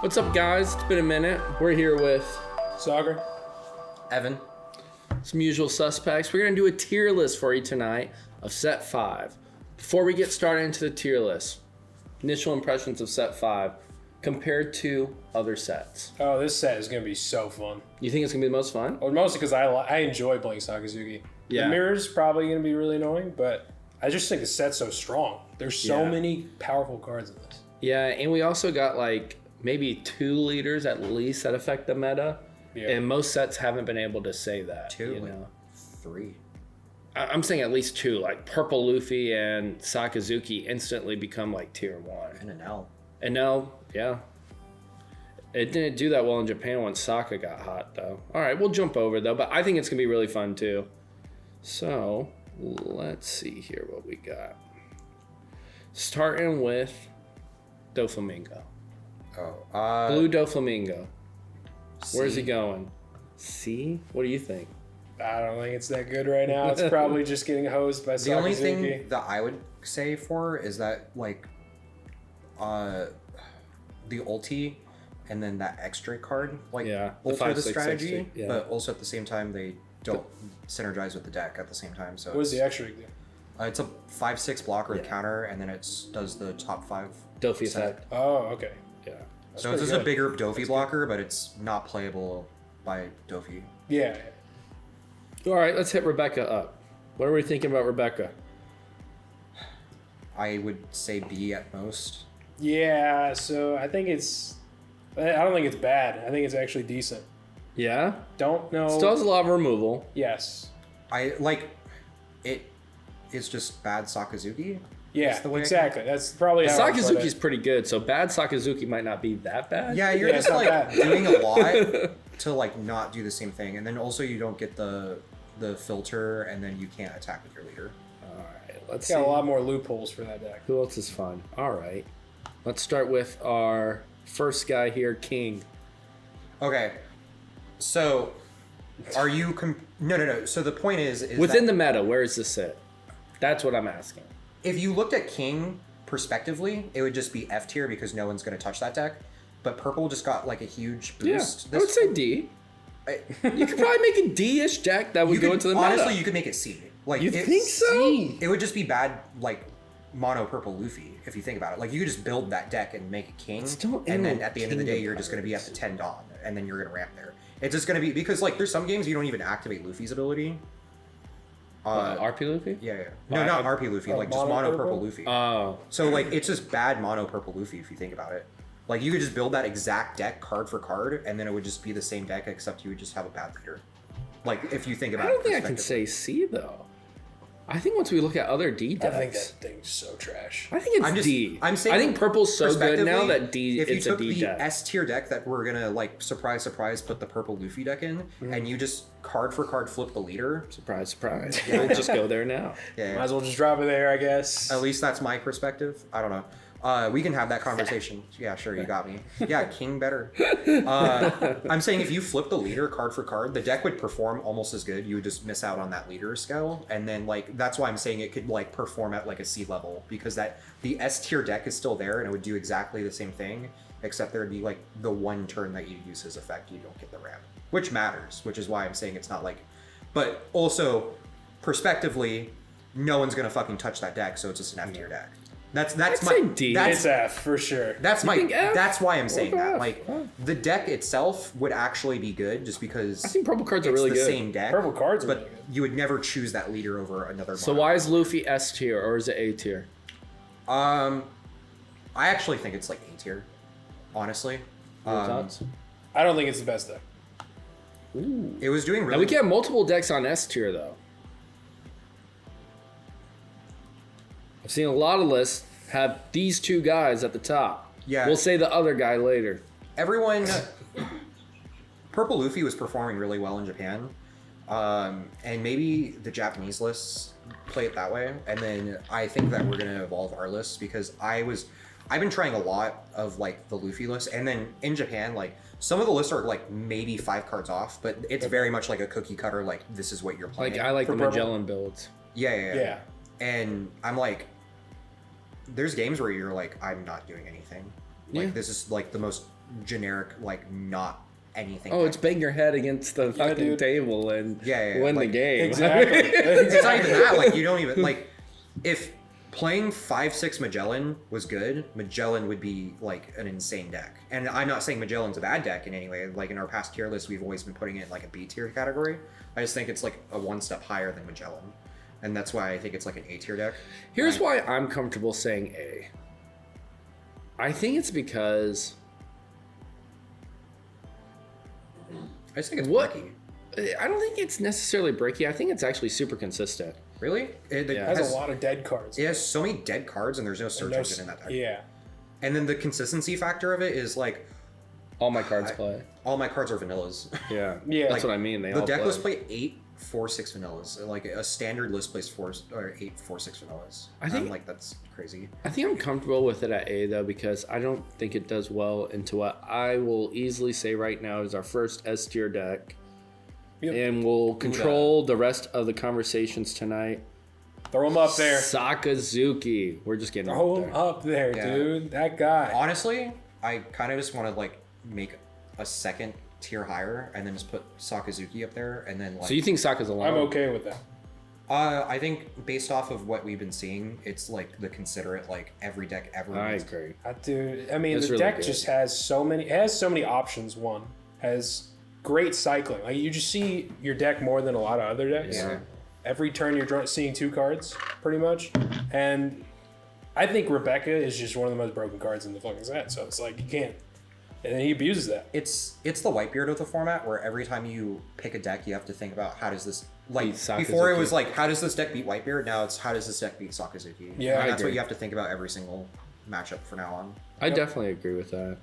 What's up, guys? It's been a minute. We're here with Soccer. Evan. some usual suspects. We're going to do a tier list for you tonight of set 5. Before we get started into the tier list, initial impressions of set 5 compared to other sets. Oh, this set is going to be so fun. You think it's going to be the most fun? Well, mostly because I enjoy playing Sakazuki. Yeah. The mirror's probably going to be really annoying, but I just think the set's so strong. There's so many powerful cards in this. Yeah, and we also got like maybe 2 leaders at least that affect the meta. Yeah. And most sets haven't been able to say that. 2, you know? 3. I'm saying at least 2, like Purple Luffy and Sakazuki instantly become like tier 1. And an L. And now, yeah. It didn't do that well in Japan when Sokka got hot, though. All right, we'll jump over, though. But I think it's going to be really fun, too. So, let's see here what we got. Starting with Doflamingo. Oh, Blue Doflamingo. C. Where's he going? C? What do you think? I don't think it's that good right now. It's probably just getting hosed by Sakazuki. The only thing that I would say for is that, like, the ulti and then that extra card, like, Yeah, the alter 5, the 6, strategy, 6, yeah. but also at the same time, they don't synergize with the deck at the same time. So What does the extra do? it's a 5/6 blocker Yeah. counter, and then it does the top 5. Dofi set. effect. Oh, okay. Yeah. So pretty it's just a good. bigger Dofi blocker, but it's not playable by Dofi. Yeah. All right, let's hit Rebecca up. What are we thinking about Rebecca? I would say B at most. Yeah, so I think it's... I don't think it's bad. I think it's actually decent. Yeah? Don't know... Still has a lot of removal. Yes. I like it. It's just bad Sakazuki. Yeah, That's the way I exactly. That's probably how I put Sakazuki's it. pretty good, so bad Sakazuki might not be that bad. Yeah, you're Yeah, just it's not like bad. doing a lot to like not do the same thing, and then also you don't get the filter, and then you can't attack with your leader. All right, let's It's see. got a lot more loopholes for that deck. Who else is fun? All right. Let's start with our first guy here, King. Okay, so are you? No. So the point is Within that the meta, where is this sit? That's what I'm asking. if you looked at King prospectively, it would just be F tier because no one's going to touch that deck. But Purple just got like a huge boost. Yeah, I would say D. You could probably make a D-ish deck that would go into the meta. honestly, you could make it C. Like You think so? It would just be bad, like mono purple Luffy, if you think about it. Like you could just build that deck and make a King, Still and then in at the end of the day, Kingdom you're just going to be at Pirates. the 10 Dawn, and then you're going to ramp there. It's just going to be because like there's some games you don't even activate Luffy's ability. RP Luffy? Yeah. No, not RP Luffy, like just mono purple purple? Luffy. Oh. So like it's just bad mono purple Luffy if you think about it. Like you could just build that exact deck card for card, and then it would just be the same deck except you would just have a bad leader. Like if you think about I it. don't think I can perspectively. say C, though. I think once we look at other D I decks... think that thing's so trash. I think it's D. I'm saying I think purple's so good now perspectively, that D. If you It's a took D the deck. S tier deck that we're gonna like surprise put the purple Luffy deck in, and you just card for card flip the leader. Surprise, surprise. We'll just go there now. Yeah. Might as well just drop it there, I guess. At least that's my perspective. I don't know. We can have that conversation. Yeah, sure, you got me. Yeah, King better. I'm saying if you flip the leader card for card, the deck would perform almost as good. You would just miss out on that leader skill, and then like that's why I'm saying it could like perform at like a C level because that the S tier deck is still there and it would do exactly the same thing, except there'd be like the one turn that you use his effect, you don't get the ramp, which matters. Which is why I'm saying it's not like, but also prospectively, no one's gonna fucking touch that deck, so it's just an F tier deck. That's I'd my say D. It's F, for sure. that's my think F? that's why I'm saying about that. F? Like Oh. the deck itself would actually be good just because I think purple cards are it's really the good. same deck. Purple cards are but really good. you would never choose that leader over another. So mono. why is Luffy S tier or is it A tier? I actually think it's like A tier, honestly. Your thoughts? I don't think it's the best deck. Ooh. It was doing Now really. we can have multiple decks on S tier though. I've seen a lot of lists have these 2 guys at the top. Yeah. We'll say the other guy later. Everyone, Purple Luffy was performing really well in Japan, and maybe the Japanese lists play it that way. And then I think that we're gonna evolve our lists because I've been trying a lot of like the Luffy list, and then in Japan, like some of the lists are like maybe 5 cards off, but it's very much like a cookie cutter. Like this is what you're playing. Like I like For the purple. Magellan builds. Yeah. And I'm like, there's games where you're like, I'm not doing anything. Like Yeah. this is like the most generic, like not anything. Oh, it's bang your head against the fucking dude. table and Yeah, win the like, game. Exactly. It's not even that. Like you don't even like if playing 5/6 Magellan was good, Magellan would be like an insane deck. And I'm not saying Magellan's a bad deck in any way. Like in our past tier list, we've always been putting it in like a B tier category. I just think it's like a one step higher than Magellan, and that's why I think it's like an A tier deck. Here's why I'm comfortable saying A. I think it's because I just think it's what bricky. I don't think it's necessarily breaky. I think it's actually super consistent. Really? It Yeah. It has a lot of dead cards. It has so many dead cards, and there's no search No engine in that deck. Yeah. And then the consistency factor of it is like All my cards play. all my cards are vanillas. Yeah. Yeah. That's what I mean. They The all deck play. list play 8/4/6 vanillas. Like a standard list plays 8/4/6 vanillas. I think- I'm like that's crazy. I think I'm comfortable with it at A though because I don't think it does well into what I will easily say right now is our first S tier deck. Yep. And we'll control the rest of the conversations tonight. Throw him up there. Sakazuki. We're just getting Throw up him there. up there, Yeah. dude. That guy. Honestly, I kind of just want to like make a second tier higher and then just put Sakazuki up there and then like. So you think Saka's alone? I'm okay with that. I think based off of what we've been seeing, it's like the considerate like every deck ever. I needs. agree. Dude, I mean, It's the really deck good. just has so many. It has so many options. One has great cycling. Like you just see your deck more than a lot of other decks. Yeah. Every turn you're seeing 2 cards, pretty much. And I think Rebecca is just one of the most broken cards in the fucking set. So it's like you can't. And then he abuses that. It's the Whitebeard of the format where every time you pick a deck, you have to think about how does this like Beat Sakazuki. before it was like how does this deck beat Whitebeard? Now it's how does this deck beat Sakazuki? Yeah, and I that's what agree. you have to think about every single matchup from now on. I definitely agree with that.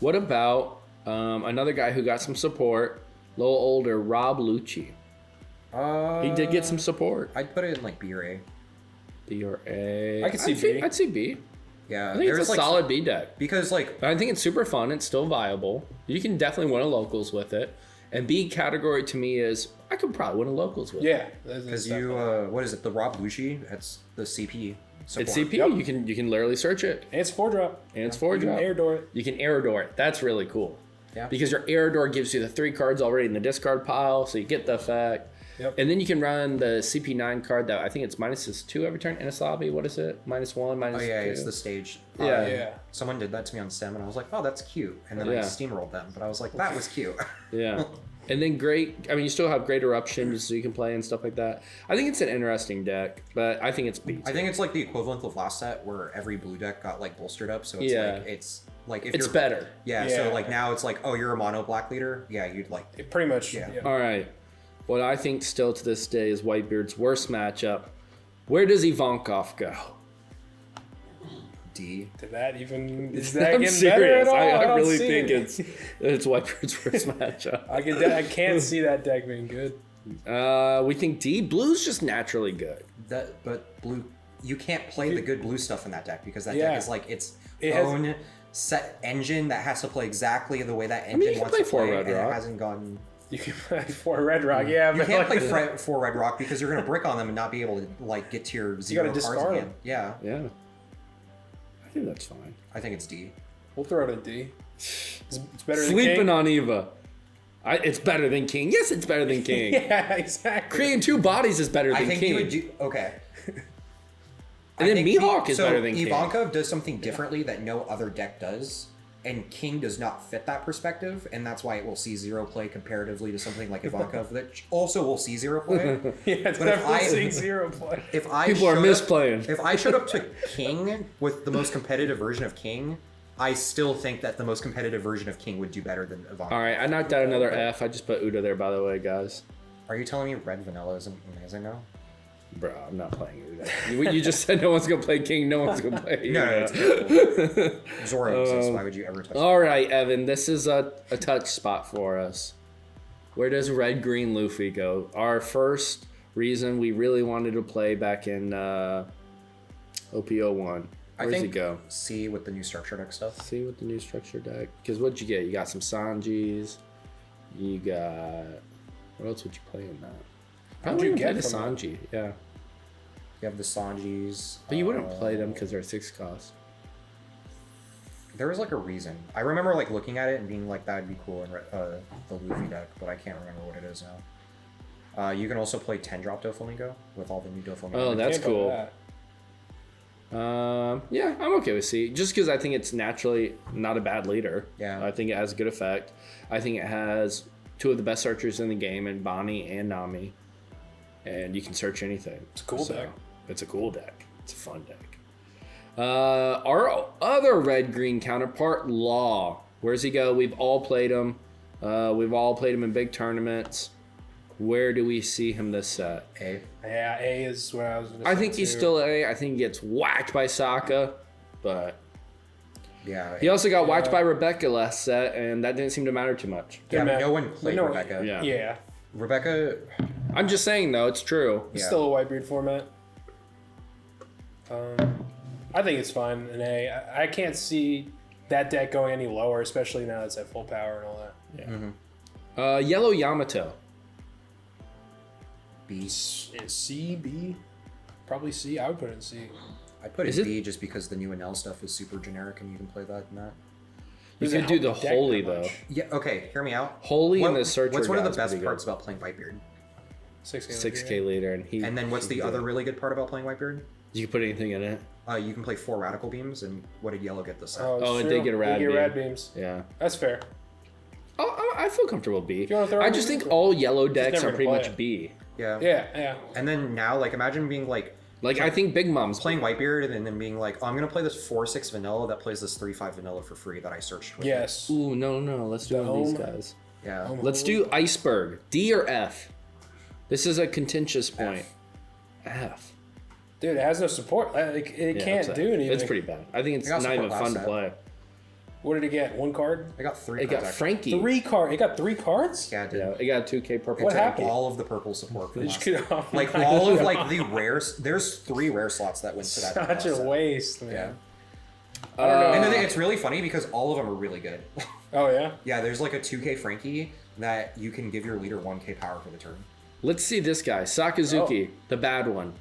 What about another guy who got some support, a little older, Rob Lucci? He did get some support. I'd put it in like B or A. B or A? I could see B. I'd see B. Yeah, I think it's a like solid B deck. because like I think it's super fun. It's still viable. You can definitely win a locals with it. And B category to me is I could probably win a locals with it. Yeah. because you what is it? The Rob Lucci? That's the CP. Support. It's CP. Yep. You can literally search it. And it's 4-drop. And it's 4 You can drop. air door it. You can air door it. That's really cool. Yeah. Because your air door gives you the 3 cards already in the discard pile, so you get the effect. Yep. And then you can run the CP9 card that I think it's -2 every turn in a lobby. What is it? -1, -2. Oh yeah, it's the stage. Yeah. Yeah. Someone did that to me on Sim, and I was like, "Oh, that's cute." And then Yeah. I steamrolled them, but I was like, "That was cute." Yeah. And then great. I mean, you still have great eruption, so you can play and stuff like that. I think it's an interesting deck, but I think it's B. I think it's like the equivalent of last set where every blue deck got like bolstered up, so it's Yeah. like it's like if It's you're better. Yeah, Yeah. so like now it's like, oh, you're a mono black leader. Yeah, you'd like It pretty much. Yeah. All right. What I think still to this day is Whitebeard's worst matchup. Where does Ivankov go? D. Did that even. Is that I'm getting better at serious. all? I don't really see think it. it's Whitebeard's worst matchup. I can't see that deck being good. We think D. Blue's just naturally good. That, but blue, you can't play the good blue stuff in that deck because that Yeah. deck is like its It has- own set engine that has to play exactly the way that mean, engine you can wants play to four play, Red and Rock. it hasn't gotten. You can play 4 Red Rock, yeah, You but can't like, play 4 Red Rock because you're gonna brick on them and not be able to like get to your 0 gotta cards discard again. them. Yeah, Yeah. I think that's fine. I think it's D. we'll throw it a D. It's better than Sleeping King. on Eva. It's better than King. Yes, it's better than King. Yeah, exactly. Creating 2 bodies is better I than think King. you would do okay. And then Mihawk is better than King. Ivankov does something differently that no other deck does, and King does not fit that perspective, and that's why it will see 0 play comparatively to something like Ivankov that also will see 0 play. Yeah, it's But if definitely I- seeing 0 play. If I People are showed up- misplaying. If I showed up to King with the most competitive version of King, I still think that the most competitive version of King would do better than Ivankov. All right, I knocked out another F. I just put Uda there, by the way, guys. Are you telling me Red Vanilla isn't amazing now? Bro, I'm not playing Uda. You just said no one's going to play King, no one's going to play Uda. No, it's terrible. Zoro exists. Why would you ever touch All right, Evan, this is a touch spot for us. Where does Red Green Luffy go? Our first reason we really wanted to play back in OP-01. I Where does he think go? C with the new structure deck stuff. See with the new structure deck. Because what'd you get? You got some Sanjis. You got... What else would you play in that? How'd Probably you play get the from Sanji, yeah. You have the Sanjis. But you wouldn't play them because they're 6 cost. There was like a reason. I remember like looking at it and being like, that'd be cool in the Luffy deck, but I can't remember what it is now. You can also play 10-drop Doflamingo with all the new Doflamingo. Oh, that's Can't go with cool. that. Yeah, I'm okay with C. Just because I think it's naturally not a bad leader. Yeah. I think it has a good effect. I think it has two of the best searchers in the game, in Bonnie and Nami. And you can search anything. It's a cool deck. It's a cool deck. It's a fun deck. Our other red-green counterpart, Law. Where's he go? We've all played him. We've all played him in big tournaments. Where do we see him this set? A. Yeah, A is what I was going to say. I think he's too. still A. I think he gets whacked by Sokka, but Yeah. he also got whacked by Rebecca last set, and that didn't seem to matter too much. Yeah, Didn't no matter. one played No, Rebecca. Yeah. Yeah. Rebecca. I'm just saying, though, it's true. It's Yeah. still a Whitebeard format. I think it's fine in A. I can't see that deck going any lower, especially now it's at full power and all that. Yeah. Yellow Yamato. B. Is C, B? Probably C. I would put it in C. I put Is it it- B just because the new Enel stuff is super generic and you can play that and that. You Doesn't could do the help the deck Holy, that though. much. Yeah. Okay. Hear me out. Holy and the Searcher What's one of the guy's best pretty parts good. about playing Whitebeard? 6K. 6K leader, and he. And then what's he the can do other it. really good part about playing Whitebeard? You can put anything in it. You can play 4 Radical Beams, and what did Yellow get this set? Oh, it's it did true. get a rad They beam. rad beams. Yeah. That's fair. Oh, I feel comfortable with B. you wanna throw I him just in, think go. all yellow decks never are gonna pretty play much it. B. Yeah. Yeah. And then now, like, imagine being like Like, I think Big Mom's playing Whitebeard and then being like, oh, I'm gonna play this 4/6 vanilla that plays this 3/5 vanilla for free that I searched with. Yes. Ooh, no. Let's do one of these Dome. guys. Yeah. Let's do Iceberg. D or F? This is a contentious point. F. Dude, it has no support. Like, it Yeah, can't it's do anything. It's pretty bad. I think it's It got not even support fun last to set. play. What did it get? 1 card? I got 3 It cards. got actually. Frankie. 3 card. It got 3 cards? Yeah, it did. Yeah, it got a 2K purple. What It took happened? all of the purple support from Did last you set. get off? Like all of like the rares. There's 3 rare slots that went to that. Such last a set. waste, man. Yeah. I don't know. And then it's really funny because all of them are really good. Oh, yeah? Yeah, there's like a 2K Frankie that you can give your leader 1K power for the turn. Let's see this guy, Sakazuki, Oh. the bad one.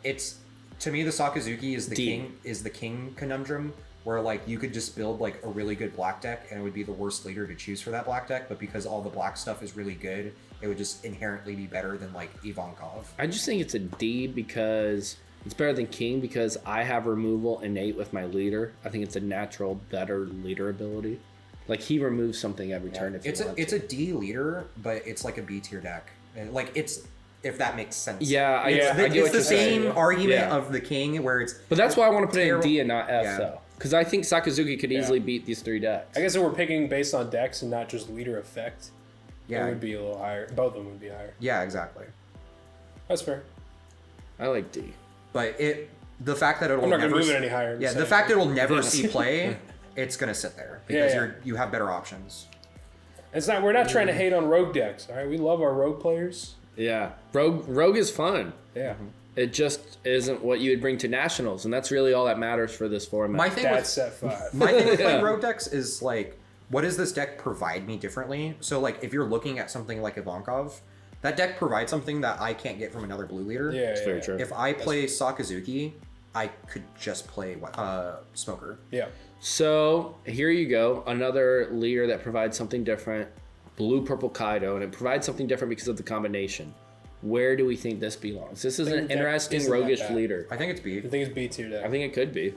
It's to me the Sakazuki is D. the king conundrum where like you could just build like a really good black deck and it would be the worst leader to choose for that black deck, but because all the black stuff is really good, it would just inherently be better than like Ivankov. I just think it's a D because it's better than King because I have removal innate with my leader. I think it's a natural, better leader ability. Like he removes something every turn if It's he a wants it's to. a D leader, but it's like a B tier deck. And like it's if that makes sense. Yeah, I get It's what the you're saying. same argument Yeah. of the king where it's But that's why I want to put it in terrible- D and not F Yeah. though. Because I think Sakazuki could easily beat these 3 decks. I guess if we're picking based on decks and not just leader effect, it yeah would be a little higher. Both of them would be higher. yeah exactly. That's fair. I like D. But the fact that it'll I'm not going to never move it any higher. I'm yeah just the saying. fact it'll never see play, it's gonna sit there because Yeah. you have better options. It's not. We're not trying to hate on rogue decks. All right, we love our rogue players. Yeah, Rogue is fun. Yeah, It just isn't what you would bring to nationals, and that's really all that matters for this format. My thing that's with set 5. my thing with playing Yeah. rogue decks is like, what does this deck provide me differently? So like, if you're looking at something like Ivankov, that deck provides something that I can't get from another blue leader. Yeah, very true. If I play Sakazuki, I could just play Smoker. Yeah. So here you go, another leader that provides something different, blue purple Kaido, and it provides something different because of the combination. Where do we think this belongs? This is think an that interesting isn't that roguish bad. leader. I think it's B. I think it's B tier deck. I think it could be.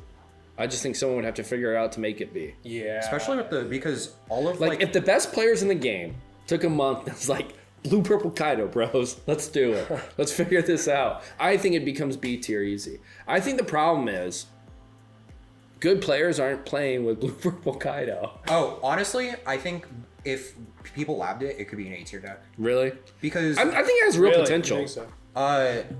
I just think someone would have to figure it out to make it be. Yeah. Especially with because all of Like if the best players in the game took a month and was like, blue purple Kaido, bros, let's do it. Let's figure this out. I think it becomes B tier easy. I think the problem is good players aren't playing with blue purple Kaido. Oh, honestly, I think if people labbed it, it could be an A tier deck Really? because I think it has real Really? potential. I think so.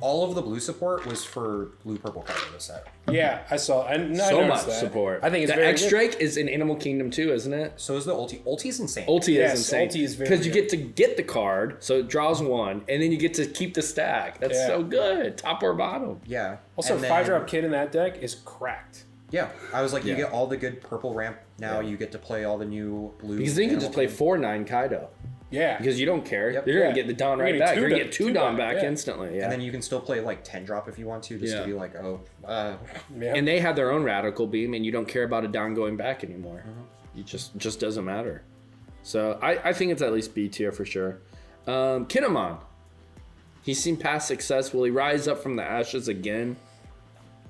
all of the blue support was for blue purple Kaido this set. Yeah, I saw. I So noticed much that. support. I think it's the very X good. Drake is in Animal Kingdom too, isn't it? So is the ulti. Ulti's insane. Ulti Yes, is insane ulti is very because you good. get to get the card, so it draws 1, and then you get to keep the stack. That's Yeah. so good, top or bottom. Yeah. Also, And then- 5-drop kid in that deck is cracked. Yeah, I was like, you Yeah. get all the good purple ramp now. You get to play all the new blue. Because then you can animal just play thing. 4/9 Kaido. Yeah. Because you don't care. Yep. You're going Yeah. to get the Don You're right getting back. two You're going to Don- get two two Don back, back yeah. instantly. Yeah. And then you can still play like 10 drop if you want to, just Yeah. to be like, Yeah. And they have their own Radical Beam, and you don't care about a Don going back anymore. You just doesn't matter. So I think it's at least B tier for sure. Kinemon. He's seen past success. Will he rise up from the ashes again?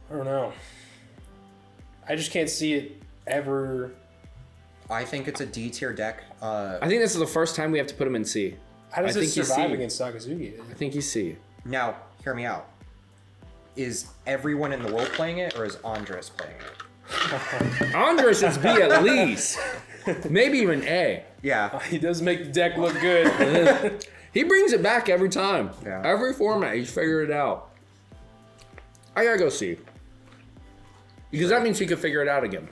I don't know. I just can't see it ever. I think it's a D tier deck. I think this is the first time we have to put him in C. How does I it think he's survive C. against Sakazuki? I think he's C. Now, hear me out. Is everyone in the world playing it, or is Andres playing it? Andres is B at least. Maybe even A. Yeah. He does make the deck look good. He brings it back every time. Yeah. Every format, he's figured it out. I gotta go C. Because that means he could figure it out again.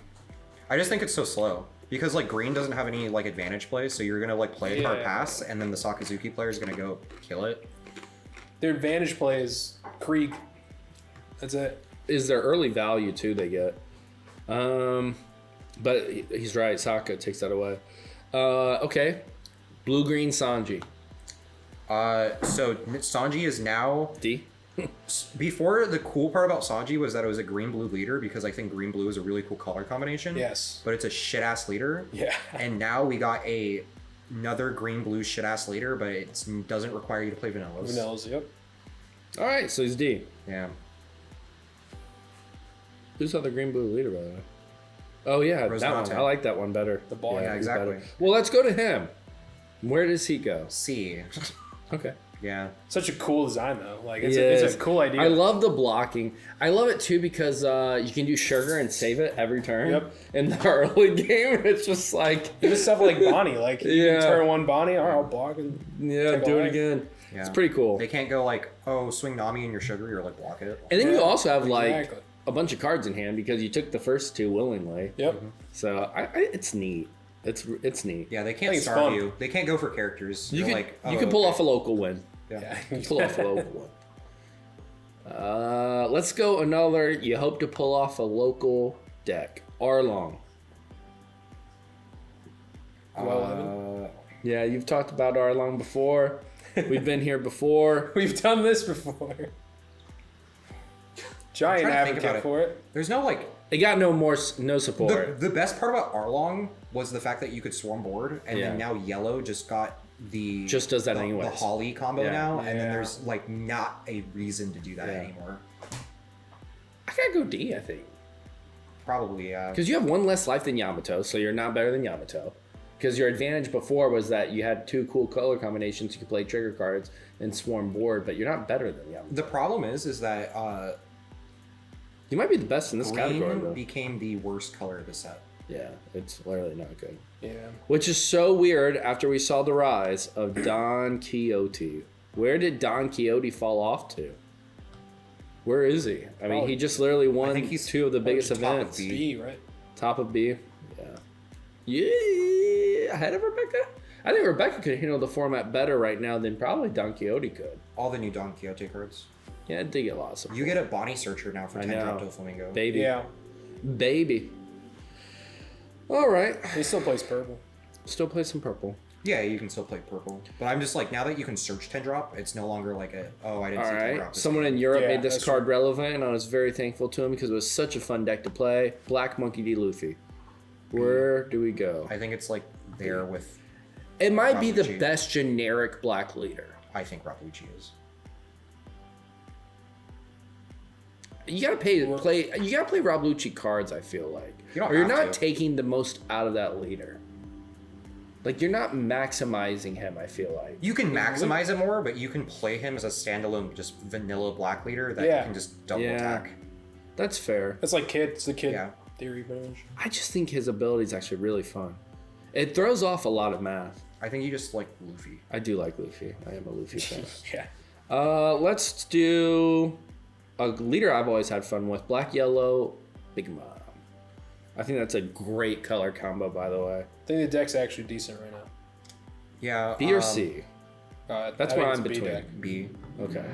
I just think it's so slow. Because like green doesn't have any like advantage plays, so you're gonna like play a card Yeah. pass, and then the Sakazuki player is gonna go kill it. Their advantage play is Krieg. That's it. Is their early value too they get. But he's right, Sokka takes that away. Okay. Blue-green Sanji. So Sanji is now. D? Before, the cool part about Sanji was that it was a green blue leader, because I think green blue is a really cool color combination. Yes. But it's a shit ass leader. Yeah. And now we got another green blue shit ass leader, but it doesn't require you to play vanillas. Vanillas, yep. Alright, so he's D. Yeah. Who's other green-blue leader, by the way? Oh, yeah, Rose that one. Mountain. I like that one better. The ball. Yeah, he's exactly. better. Well, let's go to him. Where does he go? C. Okay. Yeah. Such a cool design, though. Like, it's Yes. a cool idea. I love the blocking. I love it too because you can do sugar and save it every turn. Yep. In the early game, it's just like Even stuff like Bonnie. Like, you Yeah. can turn one Bonnie, all right, I'll block and yeah, take do away. it again. Yeah. It's pretty cool. They can't go like, oh, swing Nami in your sugar, you're like, block it. And then you Yeah, also have like exactly. a bunch of cards in hand because you took the first two willingly. Yep. So it's neat. It's neat. Yeah, they I can't think it's starve fun. you. They can't go for characters. You They're can like, you oh, can pull okay. off a local win. Yeah. You can pull off a local one. Let's go another. You hope to pull off a local deck. Arlong. Yeah, you've talked about Arlong before. We've been here before. We've done this before. Giant trying to think about advocate it. for it. There's no like. It got no support. The best part about Arlong was the fact that you could swarm board, and Yeah. then now yellow just got the Just does that the, anyways. the Holly combo Yeah. now, and then Yeah. there's like not a reason to do that Yeah. anymore. I gotta go D, I think. Probably, yeah. Because you have one less life than Yamato, so you're not better than Yamato. Because your advantage before was that you had two cool color combinations. You could play trigger cards and swarm board, but you're not better than Yamato. The problem is that You might be the best in this category, green though. became the worst color of the set. Yeah, it's literally not good. Yeah. Which is so weird after we saw the rise of Don Quixote. Where did Don Quixote fall off to? Where is he? I mean, he just literally won think he's two of the biggest top of events. B. B, right? Top of B. Yeah. Yeah, ahead of Rebecca? I think Rebecca could handle the format better right now than probably Don Quixote could. All the new Don Quixote cards. Yeah, it did get lots of You get a Bonnie Searcher now for I 10 know. drop to a Flamingo. baby. Yeah. Baby. All right. He still plays purple. Still play some purple. Yeah, you can still play purple. But I'm just like, now that you can search 10 drop, it's no longer like a, oh, I didn't All see 10 right. drop. Someone in Europe Yeah, made this that's card true. relevant, and I was very thankful to him because it was such a fun deck to play. Black Monkey D. Luffy. Where do we go? I think it's like there with, It might be the Rapucci. best generic black leader. I think Rapucci is. You gotta play. You gotta play Rob Lucci cards. I feel like, You don't or you're have not to. taking the most out of that leader. Like you're not maximizing him. I feel like. You can maximize it more, but you can play him as a standalone, just vanilla black leader that Yeah. you can just double Yeah. attack. That's fair. It's like Kid. It's the Kid Yeah. theory, pretty much. I just think his ability is actually really fun. It throws off a lot of math. I think you just like Luffy. I do like Luffy. I am a Luffy fan. Yeah. Let's do a leader I've always had fun with. Black, yellow, Big Mom. I think that's a great color combo, by the way. I think the deck's actually decent right now. Yeah. B or C? That's I where think I'm it's a B between. deck. B. Okay.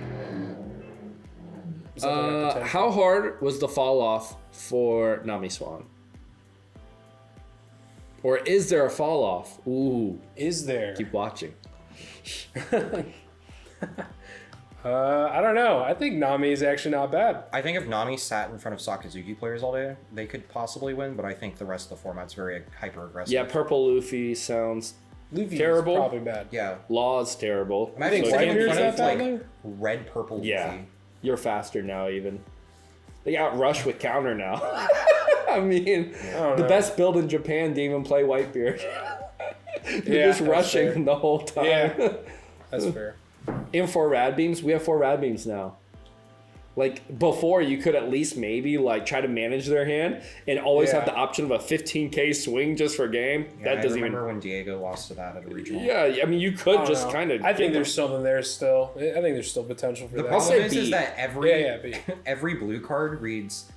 It's definitely got potential. How hard was the fall off for Nami Swan? Or is there a fall off? Ooh, Is there? keep watching. I don't know. I think Nami is actually not bad. I think if Nami sat in front of Sakazuki players all day, they could possibly win, but I think the rest of the format's very hyper-aggressive. Yeah, purple Luffy sounds Luffy terrible. is probably bad. Yeah. Law's terrible. I think So sitting in Whitebeard's front of, that bad, like, though? red-purple Yeah. Luffy. You're faster now, even. They got Rush with counter now. I mean, don't the know. best build in Japan didn't even play Whitebeard. They're Yeah, just that's rushing fair. the whole time. Yeah. That's fair. In 4 rad beams, we have 4 rad beams now. Like before, you could at least maybe like try to manage their hand and always have Yeah. the option of a 15k swing just for game. Yeah, that I doesn't remember even. when Diego lost to that at a regional. Yeah, I mean, you I could don't just know. kind of. I think there's something there still. I think there's still potential for The that. problem say is B. that every Yeah, B. every blue card reads,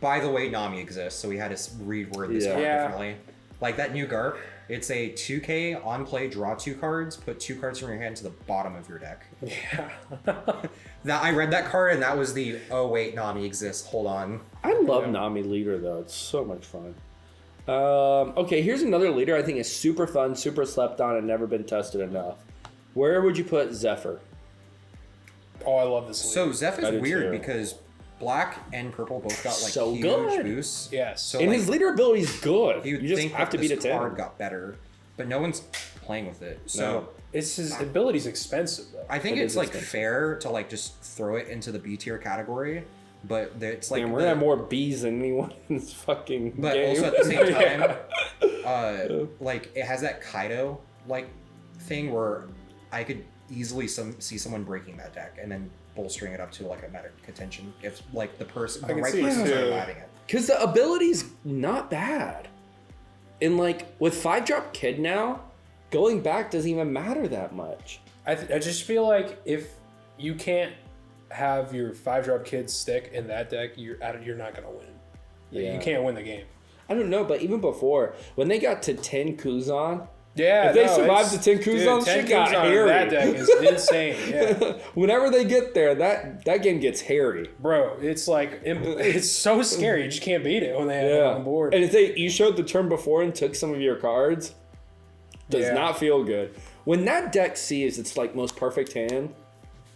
by the way, Nami exists, so we had to reword this Yeah. card Yeah. differently. Like that new Garp, it's a 2k on play, draw 2 cards, put 2 cards from your hand to the bottom of your deck. Yeah. That I read that card and that was the, oh wait, Nami exists, hold on. I love Yeah. Nami leader though. It's so much fun. Okay, here's another leader I think is super fun, super slept on, and never been tested enough. Where would you put Zephyr? Oh, I love this. So league. Zeph I do is weird too. because black and purple both got like So huge good. boosts. Yes. So And like, his leader ability is good. you'd You just think have to that beat a this 10. card got better, but no one's playing with it. So It's his ability's expensive though. I think It it's is like expensive. fair to like just throw it into the B tier category, but it's like And we're gonna have more B's than anyone in this fucking but game. also at the same time, Yeah. like it has that Kaido like thing where I could easily see someone breaking that deck and then bolstering it up to like a meta contention if like the person, I the can right see it person too. started having it. Because the ability's not bad. And like with 5-drop Kid now, going back doesn't even matter that much. I just feel like if you can't have your 5-drop kids stick in that deck, you're not gonna win. Yeah. You can't win the game. I don't know, but even before, when they got to 10 Kuzan, Yeah, If they no, survived it's- the 10 Kuzan, dude, 10 shit got Kuzan in hairy. That deck is insane. Yeah, whenever they get there, that game gets hairy. bro, it's like it's so scary. You just can't beat it when they have it on the board. And if you showed the turn before and took some of your cards, does Yeah. not feel good. When that deck sees its like most perfect hand,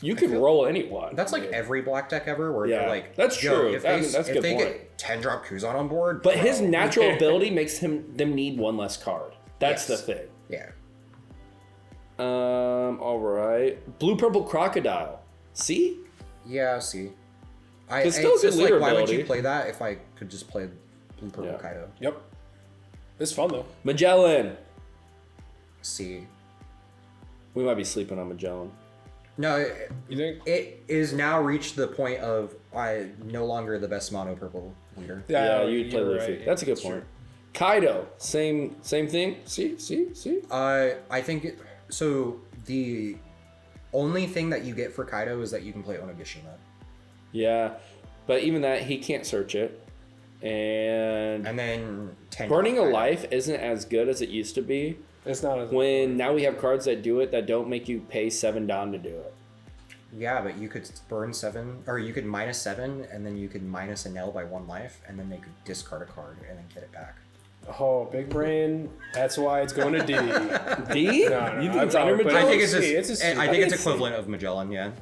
you can roll anyone. That's like every black deck ever where Yeah, they're like, that's yo, true. If That's a if good they point. get 10 drop Kuzan on board, But his bro, natural ability makes them need one less card. That's Yes. the thing. yeah. All right. Blue purple crocodile. See? Yeah, see. It's still it's good just leader like, why would ability. you play that if I could just play blue purple Yeah. Kaido? Yep, it's fun though. Magellan. See. We might be sleeping on Magellan. No, You think? it is now reached the point of I no longer the best mono purple leader. Yeah, you'd play you're Luffy. right. That's a good It's point. true. Kaido, same thing. See. I think so. The only thing that you get for Kaido is that you can play Onigashima, Yeah, but even that, he can't search it. And and then 10 Burning a Kaido. Life isn't as good as it used to be. It's not as When now we have cards that do it that don't make you pay 7 down to do it. Yeah, but you could burn 7, or you could -7, and then you could minus a Nell by 1 life, and then they could discard a card and then get it back. Oh, big brain. That's why it's going to D. D? No, You I think it's under probably- but Magellan? I think it's C, just, it's a C. I I think think it's it's equivalent of Magellan, yeah.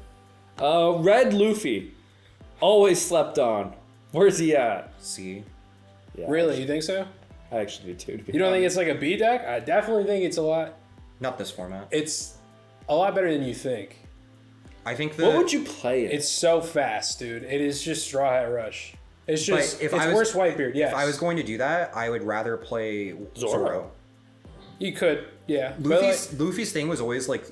Red Luffy. Always slept on. Where's he at? C. Yeah, Really, you think so? I actually do too. To be You don't think honest. it's like a B deck? I definitely think it's a lot. Not this format. It's a lot better than you think. I think the. What would you play it? It's so fast, dude. It is just Straw Hat Rush. It's But just if it's I was- worse Whitebeard. Yes, If I was going to do that, I would rather play Zoro. you could, yeah. But Luffy's thing was always like,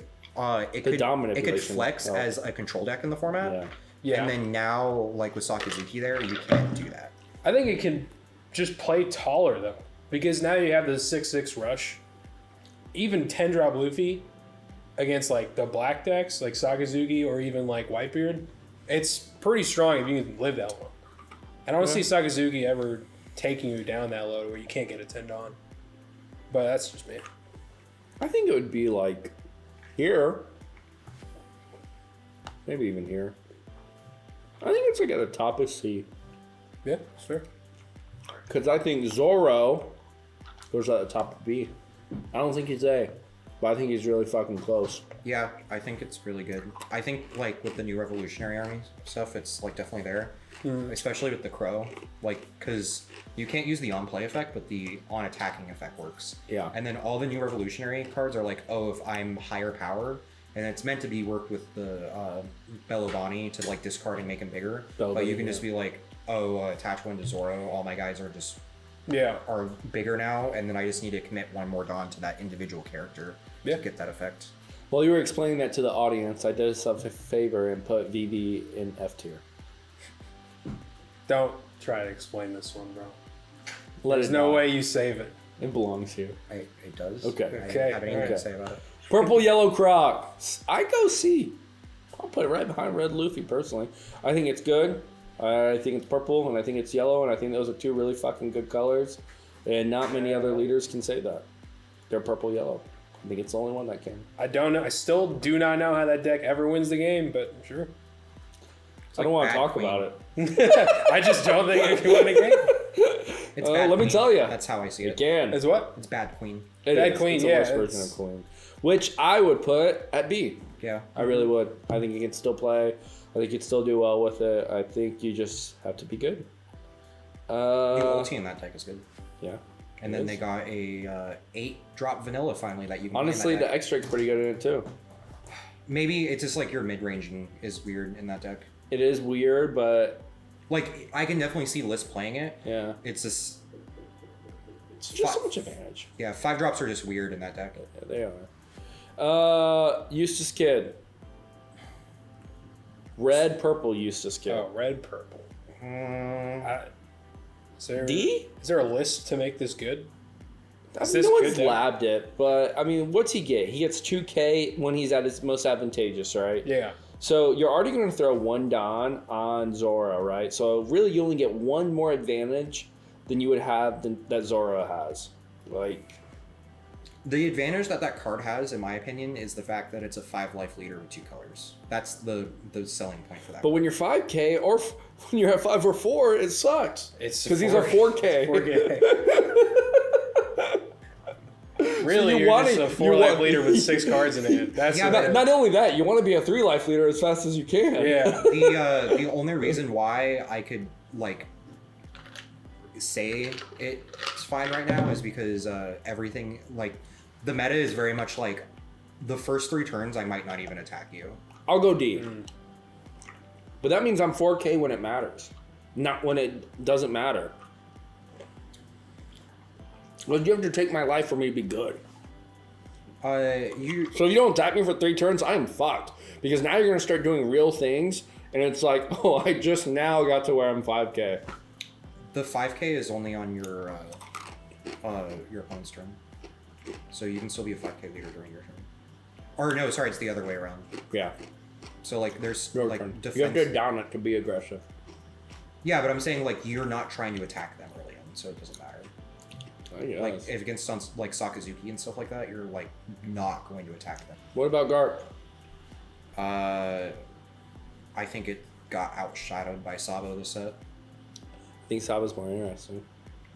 it could dominant it could relation. flex Oh. as a control deck in the format. Yeah. yeah, And then now, like with Sakazuki there, you can't do that. I think it can just play taller though, because now you have the 6/6 rush. Even 10-drop Luffy against like the black decks, like Sakazuki or even like Whitebeard, it's pretty strong if you can live that long. I don't see Sakazuki ever taking you down that low where you can't get a 10 on. But that's just me. I think it would be like here. Maybe even here. I think it's like at the top of C. Yeah, that's fair. Because I think Zoro goes at the top of B. I don't think he's A. but I think he's really fucking close. Yeah, I think it's really good. I think like with the new Revolutionary Army stuff, it's like definitely there, especially with the Crow. Like, because you can't use the on play effect, but the on attacking effect works. Yeah. And then all the new Revolutionary cards are like, oh, if I'm higher power, and it's meant to be worked with the Bellobani to like discard and make him bigger. But you can just be like, oh, attach one to Zoro. All my guys are just are bigger now, and then I just need to commit one more Dawn to that individual character to get that effect. While you were explaining that to the audience, I did yourself a favor and put VV in F tier. Don't try to explain this one, bro. There's no way you save it. It belongs here. It does. Okay. I have anything to say about it. Purple Yellow Croc. I go C. I'll put it right behind Red Luffy, personally. I think it's good. I think it's purple, and I think it's yellow, and I think those are two really fucking good colors. And not many other leaders can say that. They're purple yellow. I think it's the only one that can. I don't know. I still do not know how that deck ever wins the game, but sure. I don't want to talk about it. I just don't think it can win a game. It's bad let me Queen. tell you. That's how I see It it. can. Is what? It's Bad Queen. Bad Queen, It's yeah, the worst version of Queen. Which I would put at B. Yeah. I really would. I think you can still play. I think you'd still do well with it. I think you just have to be good. The ulti in that deck is good. Yeah. And then they got a 8-drop vanilla finally that you can Honestly, play in that the deck. X-Drake's pretty good in it too. Maybe it's just like your mid-ranging is weird in that deck. It is weird, but Like, I can definitely see Liz playing it. yeah. It's just... It's just so much advantage. Yeah, 5 drops are just weird in that deck. Yeah, they are. Eustace Kid. Red, purple Eustace Kid. Oh, red, purple. D? Is there a list to make this good? I Is mean, this no one's good, labbed it, but I mean, what's he get? He gets 2K when he's at his most advantageous, right? Yeah. So you're already going to throw one Don on Zoro, right? So really, you only get one more advantage than you would have that Zoro has. Like, The advantage that card has, in my opinion, is the fact that it's a 5-life leader with 2 colors. That's the selling point for that. but when you're 5K or when you're at 5 or 4, it sucks. It's because these are 4K. 4K. Really, you you're want just it- a you 4-life want- leader with 6 cards in it. That's Yeah, the- Not only that, you want to be a 3-life leader as fast as you can. yeah. The only reason why I could like say it's fine right now is because everything like the meta is very much like the first 3 turns I might not even attack you. I'll go D. But that means I'm 4K when it matters, not when it doesn't matter. Well, you have to take my life for me to be good. You So if you don't attack me for 3 turns, I'm fucked. Because now you're going to start doing real things, and it's like, oh, I just now got to where I'm 5K. the 5K is only on your opponent's turn, so you can still be a 5K leader during your turn. Or no, sorry, it's the other way around. Yeah, So like there's your like turn. defense. You have to down it to be aggressive. Yeah, but I'm saying like you're not trying to attack them early on, so it doesn't matter. I guess. Like if against like Sakazuki and stuff like that, you're like not going to attack them. What about Garp? I think it got outshadowed by Sabo this set. I think Saba's more interesting.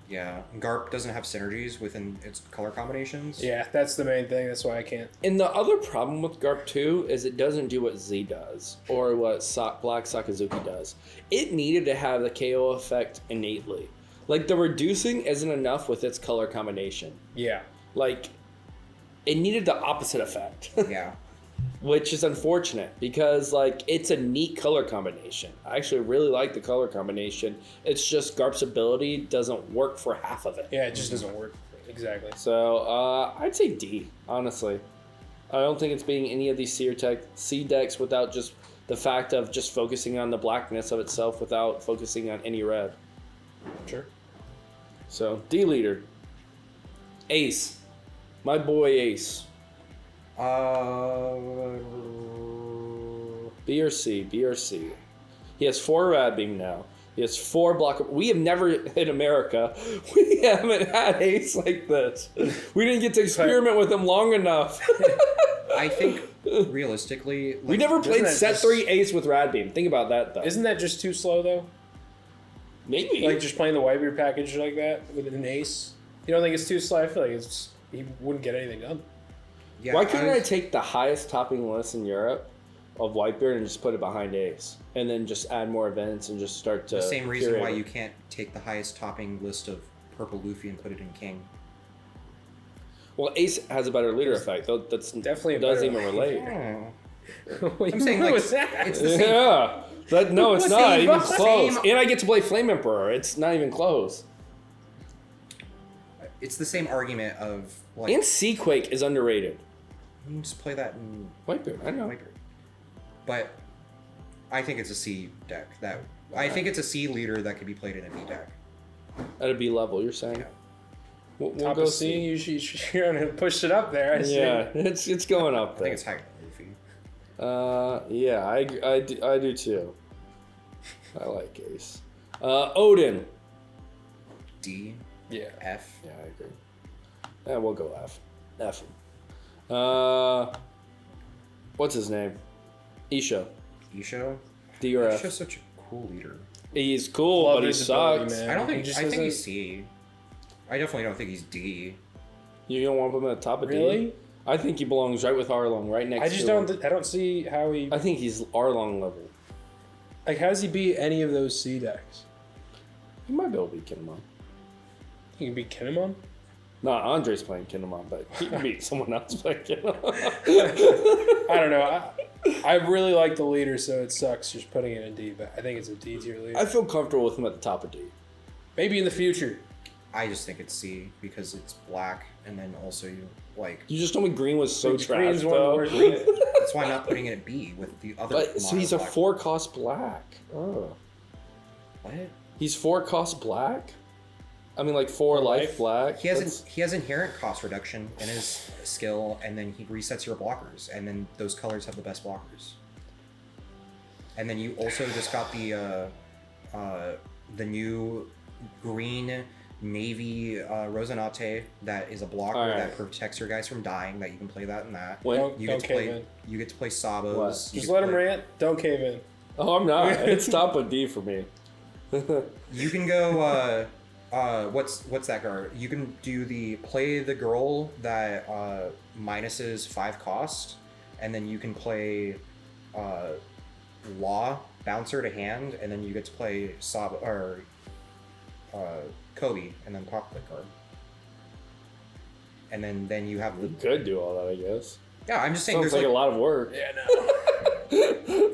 Yeah, Garp doesn't have synergies within its color combinations. Yeah, that's the main thing. That's why I can't. And the other problem with Garp 2 is it doesn't do what Z does or what Black Sakazuki does. It needed to have the KO effect innately. Like, the reducing isn't enough with its color combination. Yeah. Like, it needed the opposite effect. Yeah. Which is unfortunate because, like, it's a neat color combination. I actually really like the color combination. It's just Garp's ability doesn't work for half of it. Yeah, it just doesn't work. Exactly. So, I'd say D, honestly. I don't think it's beating any of these C decks without just the fact of just focusing on the blackness of itself without focusing on any red. Sure. So, D leader. Ace. My boy Ace. B or C, B or C. He has 4 Rad Beam now. He has 4 block. We have never in America. We haven't had Ace like this. We didn't get to experiment with him long enough. I think realistically, like, We never played that set just- 3 Ace with Rad Beam. Think about that though. Isn't that just too slow though? Maybe. Like just playing the Whitebeard package like that with an ace. You don't think it's too slow? I feel like he wouldn't get anything done. Yeah, Why couldn't I take the highest topping list in Europe of Whitebeard and just put it behind Ace, and then just add more events and just start to the same reason curate why it? you can't take the highest topping list of Purple Luffy and put it in King. Well, Ace has a better leader effect. Though that's Definitely a doesn't better- even relate. I'm saying like it's the same. Yeah, no, it's not even Same- close. And I get to play Flame Emperor. It's not even close. It's the same argument of like And Seaquake is underrated. you can just play that in Whitebeard, I know. Viper. But I think it's a C deck. I think it's a C leader that could be played in a B deck. At a B level, you're saying? Yeah. We'll Top go of C, you're gonna push it up there. I see. Yeah, it's going up I there. think it's higher than Luffy. Yeah, I do too. I like Ace. Odin. D, Yeah. F. Yeah, I agree. Yeah, we'll go F. F. What's his name? Isha. Isho. D or Isho's F. such a cool leader. He's cool, Love but he visibility, sucks. man. I don't He think. just I think doesn't- he's C. I definitely don't think he's D. You don't want to put him at the top of D? Really? I think he belongs right with Arlong, right next I to just him. don't. I don't see how he. I think he's Arlong level. Like, how does he beat any of those C decks? He might be able to beat Kinemon. He can beat Kinemon. Not Andre's playing Kinemon, but he can beat someone else playing Kinemon. I don't know. I really like the leader, so it sucks just putting it in D. But I think it's a D tier leader. I feel comfortable with him at the top of D. Maybe in the future. I just think it's C because it's black, and then also you like. You just told me green was so Green's trash, one of the though. worst. That's why I'm not putting it at B with the other. But so mono he's a black. 4-cost black. Oh. What? He's 4-cost black? I mean, like 4 life life? black? He has inherent cost reduction in his skill, and then he resets your blockers, and then those colors have the best blockers. And then you also just got the new green navy Rosinante that is a blocker Alright. that protects your guys from dying. That you can play that in that. When? Don't- You get to cave play. in. You get to play Sabos. What? You Just get let to him play- rant. Don't cave in. Oh, I'm not. It's top of D for me. You can go. What's that card? You can do the play the girl that minuses 5 cost, and then you can play Law bouncer to hand, and then you get to play Kobe, and then pop the card. And then you have the Could do all that, I guess. yeah. I'm just saying Sounds there's like like a lot of work. Yeah, no.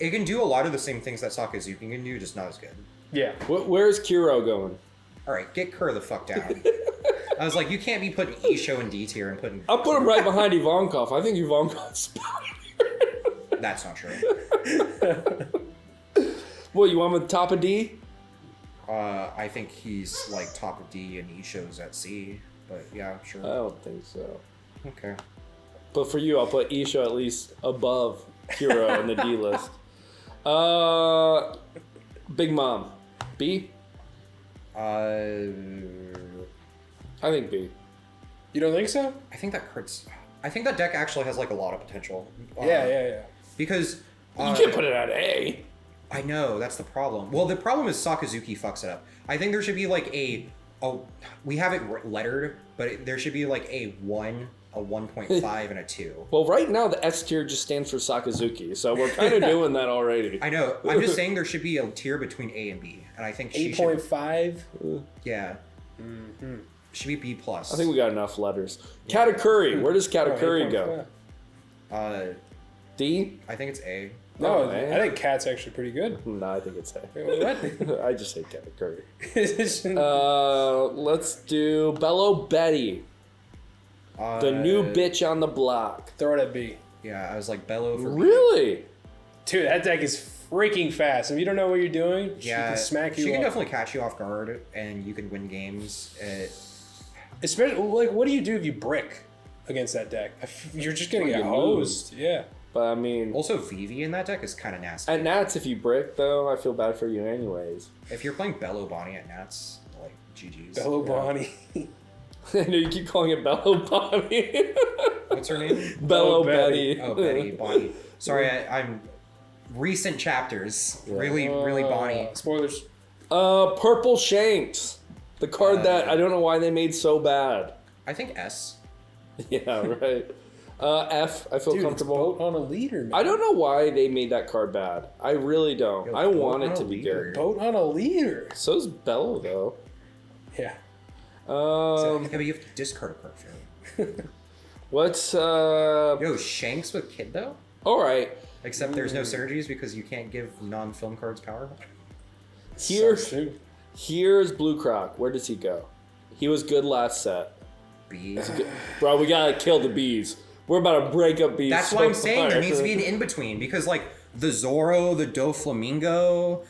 it can do a lot of the same things that Sakazuki can do, just not as good. Yeah. Where's Kiro going? All right, get Kerr the fuck down. I was like, you can't be putting Isho in D tier and putting. I'll put him right behind Ivankov. I think Ivankov's better. That's not true. What, you want him at the top of D? I think he's like top of D and Isho's at C, but yeah, I sure. don't think so. Okay. But for you, I'll put Isho at least above Kiro in the D list. Big Mom. B? I I think B. You don't think so? think that card's. I think that deck actually has like a lot of potential. Yeah. Because You can't put it at A. I know that's the problem. Well, the problem is Sakazuki fucks it up. I think there should be like we have it lettered, but there should be like a 1, a 1.5, and a 2. Well, right now the S tier just stands for Sakazuki, so we're kind of doing that already. I know. I'm just saying there should be a tier between A and B, and I think she should. 8.5. Yeah. Should be B plus. I think we got enough letters. Katakuri. Where does Katakuri go? 8.5. D? I think it's A. No, Oh, man. I think Cat's actually pretty good. No, I think it's A. What? I just hate Katakuri. Uh, Let's do Bello Betty. The new bitch on the block. Throw it at B. Yeah, I was like Bello for B. Really? Dude, that deck is freaking fast. If you don't know what you're doing, she Yeah, can smack you she can up. definitely catch you off guard, and you can win games. Especially, like, what do you do if you brick against that deck? You're just gonna Well, get you hosed. Yeah. But I mean, Also, Vivi in that deck is kind of nasty. at Nats, if you brick, though, I feel bad for you anyways. If you're playing Bello Bonnie at Nats, like GG's. Bello Bonnie. I know you keep calling it Bello Bonnie. What's her name? Bello Betty. Betty. Oh, Betty Bonnie. Sorry, I'm recent chapters. Really Bonnie. Spoilers. Purple Shanks. The card that I don't know why they made so bad. I think S. Yeah, right. F. I feel Dude, comfortable. it's boat on a leader, man. I don't know why they made that card bad. I really don't. Yo, I boat want on it a to be leader. good. Boat on a leader. So's Bello though. Yeah. Yeah, but you have to discard a card for it. What's Yo, Shanks with Kid though? all right. Except there's no synergies because you can't give non-film cards power. Here's So soon. here's Blue Croc. Where does he go? He was good last set. Bees. Bro, we gotta kill the bees. We're about to break up bees. That's so why I'm saying there hard. needs to be an in-between because like the Zorro, the Doflamingo,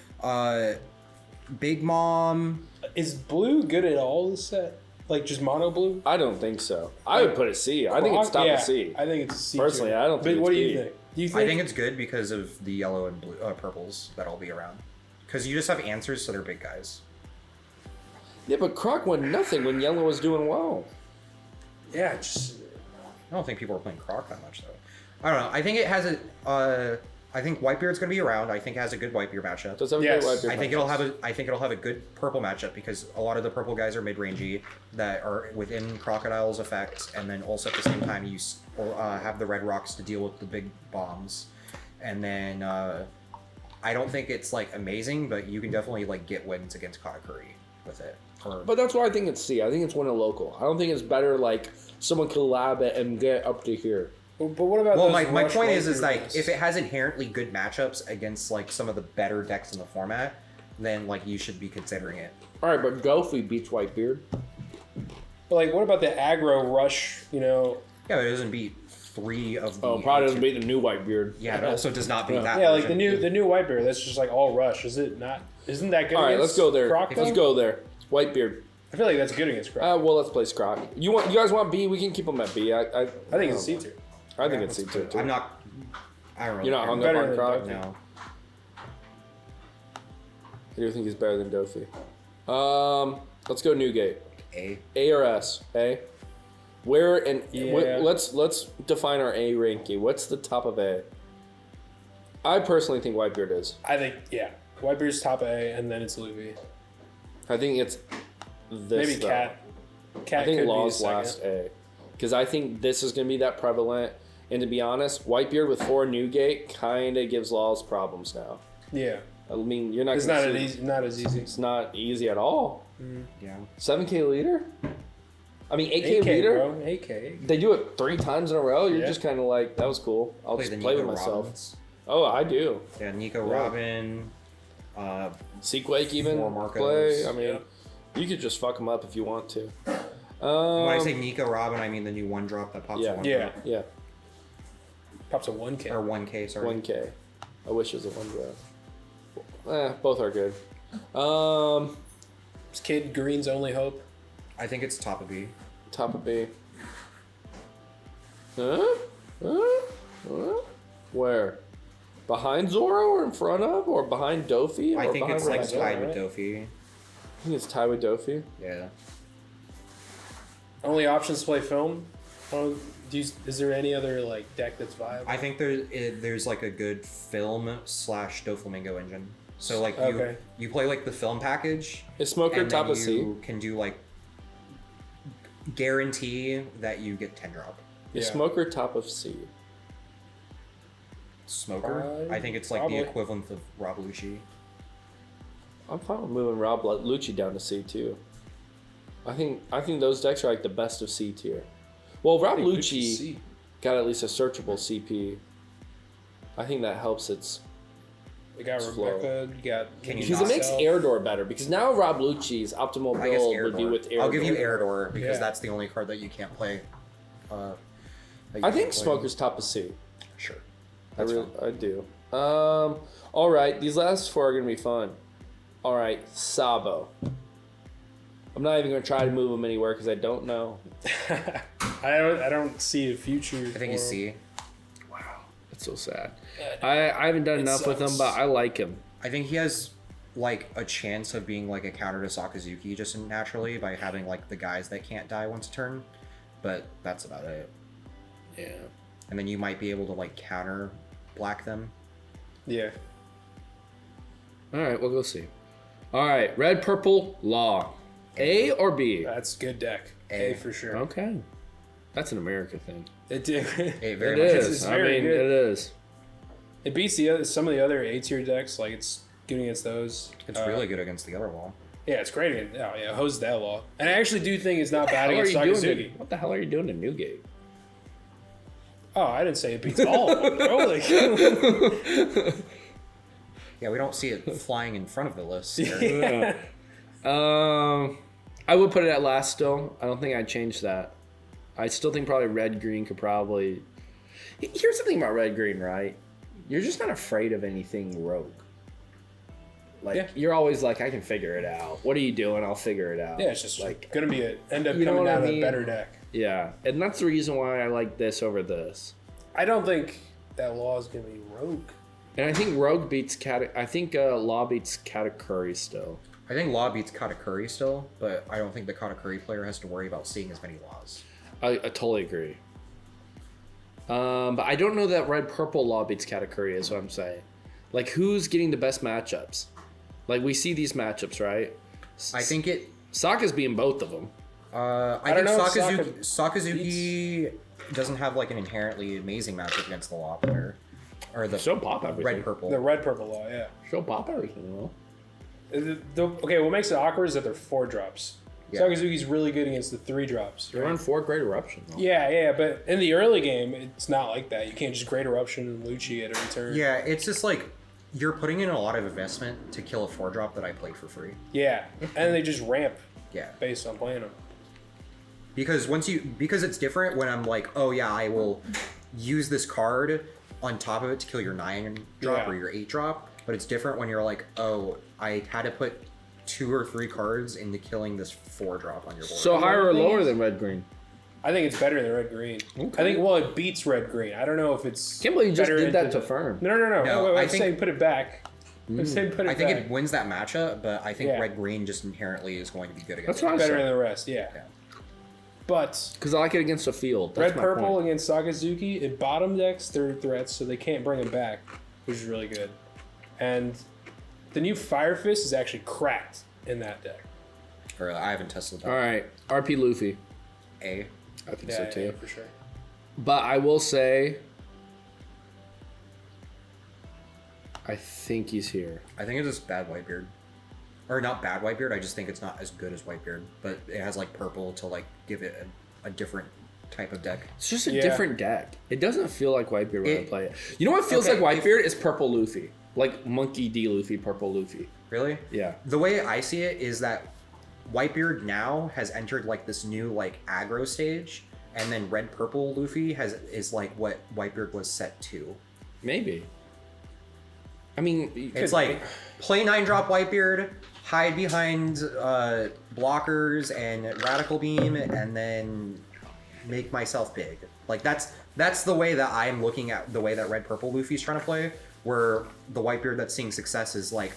Big Mom. Is blue good at all this set? Like just mono blue? I don't think so. I would put it C. I think it's top yeah, of C. I think it's a C. Personally, too. I don't think But what it's do B. you think? Do you I think it's good because of the yellow and blue, purples that'll be around. Because you just have answers, so they're big guys. Yeah, but Croc won nothing when Yellow was doing well. Yeah, just I don't think people are playing Croc that much though. I don't know. I think it has a. I think Whitebeard's going to be around. I think it has a good Whitebeard matchup. Does have a Yes. great Whitebeard I think matchup. it'll have a good purple matchup because a lot of the purple guys are mid-rangey that are within Crocodile's effect, and then also at the same time you have the red rocks to deal with the big bombs, and then I don't think it's like amazing, but you can definitely like get wins against Katakuri with it. But that's why I think it's C. I think it's one of local. I don't think it's better like someone collab it and get up to here. but what about Well, those my rush point is Whitebeard like guys? if it has inherently good matchups against like some of the better decks in the format, then like you should be considering it. All right, but Gofi beats Whitebeard. But like, what about the aggro rush? You know, Yeah, but it doesn't beat 3 of the. Oh, probably doesn't beat the new Whitebeard. Yeah, it also does not beat that. yeah, like the version. new Whitebeard. That's just like all rush. Is it not? Isn't that good? All right, let's against go there. Croc, Let's though? go there. Whitebeard. I feel like that's good against Croc. Well, let's place Croc. You guys want B? We can keep them at B. I I think it's C tier. I think it's C too. I'm not. I don't really. You're not hung Better up on than Croc. Dofi. No. I do think he's better than Dofi. Let's go Newgate. A. A or S? A. Where and Yeah. let's define our A ranking. What's the top of A? I personally think Whitebeard is. I think Whitebeard's top A, and then it's Luffy. I think it's this. Maybe though. Cat. Cat I think could Law's be the last second. A, because I think this is going to be that prevalent. And to be honest, Whitebeard with 4 Newgate kind of gives Laws problems now. Yeah, I mean, you're not. it's gonna not see- not as easy. It's not easy at all. Yeah. 7K leader. I mean, 8K 8K, leader. bro. 8K. They do it 3 times in a row. You're Yeah. just kind of like, that was cool. I'll Play just the play Nico with myself. Robins. Oh, I do. Yeah, Nico Yeah. Robin. Sequake even Four Marcos. play. I mean, Yeah. you could just fuck them up if you want to. When I say Nico Robin, I mean the new 1-drop that pops yeah. a 1 Yeah. drop. Yeah, Pops a 1K. Or 1K, sorry. 1K. I wish it was a 1 drop. Both are good. Is Kid Green's only hope? I think it's top of B. Top of B. Huh? Where? Behind Zoro or in front of? Or behind Dofi? I or think behind it's like Rizzo? tied right? with Dofi. I think it's tied with Dofi. Yeah. Only options to play film? Is there any other like deck that's viable? I think there's like a good film / Doflamingo engine. So like Okay. you play like the film package. Is Smoker and top then of C? you can do like guarantee that you get 10-drop. Is Yeah. Smoker top of C? Smoker? I think it's like Probably. the equivalent of Rob Lucci. I'm fine with moving Rob Lucci down to C too. I think those decks are like the best of C tier. Well, Rob think Lucci Lucci's C. got at least a searchable CP. I think that helps its. You got Slow. Rebecca. You got. Can you Because it not makes air door better. Because now Rob Lucci's optimal I guess build would be Airdor. with air. I'll give you Airdor because Yeah. that's the only card that you can't play. That you I think can't play. Smoker's top of C. Sure. I That's really, fine. I do. All right, these last 4 are gonna be fun. All right, Sabo. I'm not even gonna try to move him anywhere because I don't know. I don't see a future. I think he's C. That's so sad. I haven't done enough with him, sucks. but I like him. I think he has like a chance of being like a counter to Sakazuki just naturally by having like the guys that can't die once a turn, but that's about it. Yeah. And then you might be able to like counter black them. Yeah. All right, we'll go see. All right, red, purple, law. A or B? That's good deck. A. A for sure. Okay. That's an America thing. It did. It It very much is. It's I very mean, good. it is. It beats some of the other A tier decks. Like it's good against those. It's really good against the other wall. Yeah, it's great. Yeah, hose that law. And I actually do think it's not bad What against are you doing Sakazuki. what the hell are you doing to Newgate? Oh, I didn't say it beats all of them, bro. Like, Yeah, we don't see it flying in front of the list. Here. Yeah. I would put it at last still. I don't think I'd change that. I still think probably red green could probably. Here's the thing about red green, right? You're just not afraid of anything rogue. Like Yeah. you're always like, I can figure it out. What are you doing? I'll figure it out. yeah, it's just like gonna be end up You know coming what I out mean? a better deck. Yeah, and that's the reason why I like this over this. I don't think that law is gonna be rogue. And I think rogue beats I think law beats Katakuri still. I think Law beats Katakuri still, but I don't think the Katakuri player has to worry about seeing as many Laws. I totally agree. But I don't know that red purple law beats Katakuri is what I'm saying. Like who's getting the best matchups? Like we see these matchups, right? I think it. Sokka's being both of them. I don't think know if Sakazuki doesn't have like an inherently amazing matchup against the Law player, or the She'll pop everything. red purple. The red purple law, yeah. She'll pop everything, though. Okay, what makes it awkward is that they're 4-drops. Yeah. Sakazuki's really good against the 3-drops. They run 4 Great Eruption, though. Yeah, but in the early game, it's not like that. You can't just Great Eruption and Lucci at every turn. Yeah, it's just like you're putting in a lot of investment to kill a 4-drop that I played for free. Yeah, and they just ramp Yeah, based on playing them. because because it's different when I'm like, oh yeah, I will use this card on top of it to kill your 9-drop Yeah. or your 8-drop. But it's different when you're like, oh, I had to put 2 or 3 cards into killing this 4-drop on your board. So higher or thing lower is- than red green? I think it's better than red green. Okay. I think it beats red green. I don't know if it's. Can't believe you just better did that into to Firm. No. No, Wait, I I'm think- saying put it back. I'm saying put it I think back. it wins that matchup, but I think Yeah. red green just inherently is going to be good That's against what it. I Better than said. the rest, yeah. Yeah. But Because I like it against the field. That's red my purple point. against Sakazuki, it bottom decks third threats, so they can't bring him back, which is really good. And the new Fire Fist is actually cracked in that deck. Or I haven't tested that. All right, RP Luffy. A. I think Yeah, so too. yeah, for sure. But I will say, I think he's here. I think it's just bad Whitebeard. Or not bad Whitebeard, I just think it's not as good as Whitebeard. But it has like purple to like give it a different type of deck. It's just a Yeah. different deck. It doesn't feel like Whitebeard when I It- play it. You know what feels Okay, like Whitebeard is purple Luffy. Like Monkey D Luffy, purple Luffy. Really? Yeah. The way I see it is that Whitebeard now has entered like this new like aggro stage, and then red purple Luffy is like what Whitebeard was set to. Maybe. I mean, you It's could- like play 9-drop Whitebeard, hide behind blockers and Radical Beam, and then make myself big. Like that's the way that I'm looking at the way that red purple Luffy's trying to play. Where the Whitebeard that's seeing success is like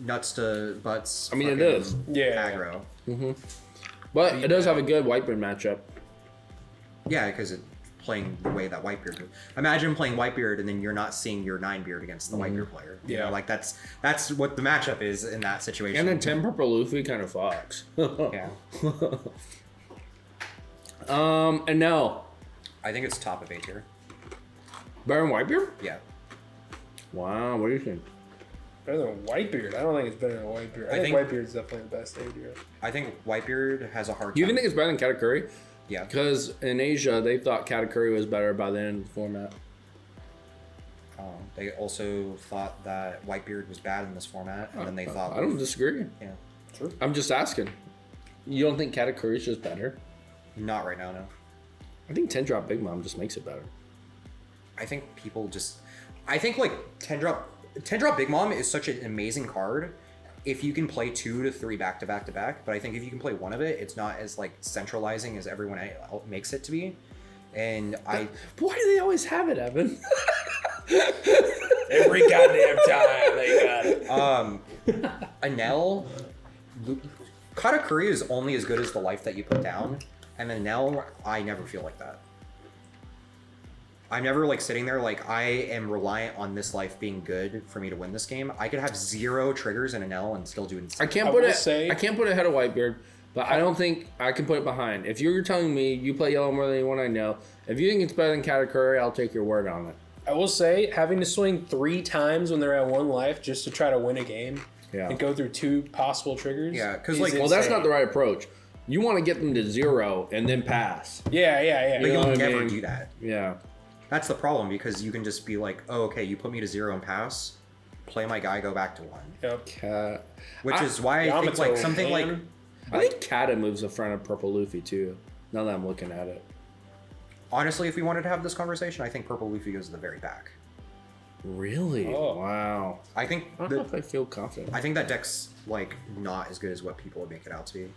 nuts to butts. I mean, it fucking is. Yeah. aggro. but it does have a good Whitebeard matchup. Yeah, because it's playing the way that Whitebeard would. Imagine playing Whitebeard and then you're not seeing your 9-beard against the Whitebeard player. You Yeah. know, like that's what the matchup is in that situation. And then 10 purple Luffy kind of fucks. yeah, And now, I think it's top of A tier. Baron Whitebeard? Yeah, Wow, what do you think? Better than Whitebeard. I don't think it's better than Whitebeard. I think think- Whitebeard's definitely the best A-tier. I think Whitebeard has a hard. Do you time. even think it's better than Katakuri? Yeah, Because in Asia, they thought Katakuri was better by the end of the format. they also thought that Whitebeard was bad in this format, and then they thought. I don't disagree. Yeah, True. I'm just asking. You don't think Katakuri's just better? not right now. No, I think 10 drop Big Mom just makes it better. I think people just. I think like 10-drop Big Mom is such an amazing card. If you can play 2 to 3 back to back to back, but I think if you can play one of it, it's not as like centralizing as everyone else makes it to be. And But why do they always have it, Evan? Every goddamn time they got it. Anel, Katakuri is only as good as the life that you put down, and then Anel, I never feel like that. I'm never like sitting there like I am reliant on this life being good for me to win this game. I could have 0 triggers in Anel and still do insane. I can't I put will it. say- I can't put it ahead of Whitebeard. But I don't think I can put it behind. If you're telling me you play yellow more than anyone I know, if you think it's better than Katakuri, I'll take your word on it. I will say, having to swing 3 times when they're at 1 life just to try to win a game and go through 2 possible triggers. Yeah, because Well, that's not the right approach. You want to get them to 0 and then pass. Yeah. But You know you'll what I never mean? do that. Yeah. That's the problem because you can just be like, oh, okay, you put me to 0 and pass, play my guy, go back to 1. Yep. Cat. Which is why I think like something like I think Kata moves in front of Purple Luffy too. Now that I'm looking at it. honestly, if we wanted to have this conversation, I think Purple Luffy goes to the very back. Really? Oh. Wow. I think I don't know if I feel confident. I think that deck's like not as good as what people would make it out to be.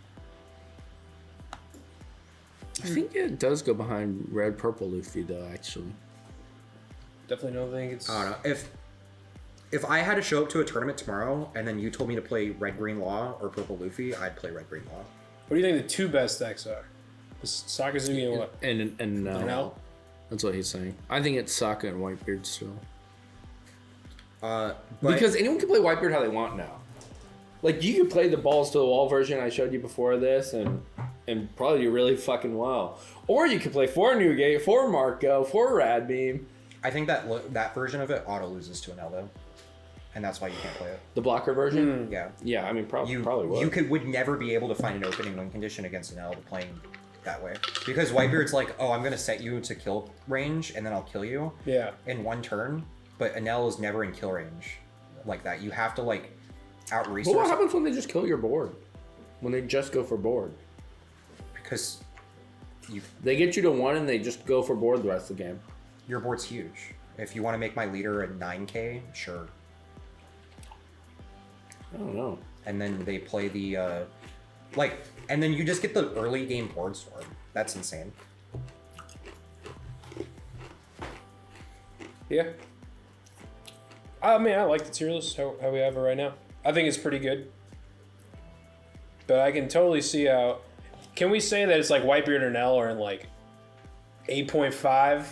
I think it does go behind Red Purple Luffy though, actually. Definitely don't think it's... I don't know. If I had to show up to a tournament tomorrow and then you told me to play Red Green Law or Purple Luffy, I'd play Red Green Law. What do you think the 2 best decks are? Sakazuki and what? And no. No? That's what he's saying. I think it's Sokka and Whitebeard still. But Because anyone can play Whitebeard how they want now. Like, you could play the balls to the wall version I showed you before this and probably do really fucking well. Or you could play 4 Newgate, 4 Marco, 4 Radbeam. I think that version of it auto loses to an L though, and that's why you can't play it. The blocker version? Yeah. Yeah, I mean, probably You would. would never be able to find an opening win condition against an L playing that way because Whitebeard's like, oh, I'm gonna set you to kill range and then I'll kill you Yeah. in 1 turn, but an L is never in kill range like that. You have to like out But resource what happens when they just kill your board? When they just go for board? because They get you to 1 and they just go for board the rest of the game. your board's huge. If you want to make my leader a 9k, sure. I don't know. And then they play the and then you just get the early game board storm. That's insane. Yeah. I mean, I like the tier list, how we have it right now. I think it's pretty good. But I can totally see how... Can we say that it's like Whitebeard and L are in like 8.5?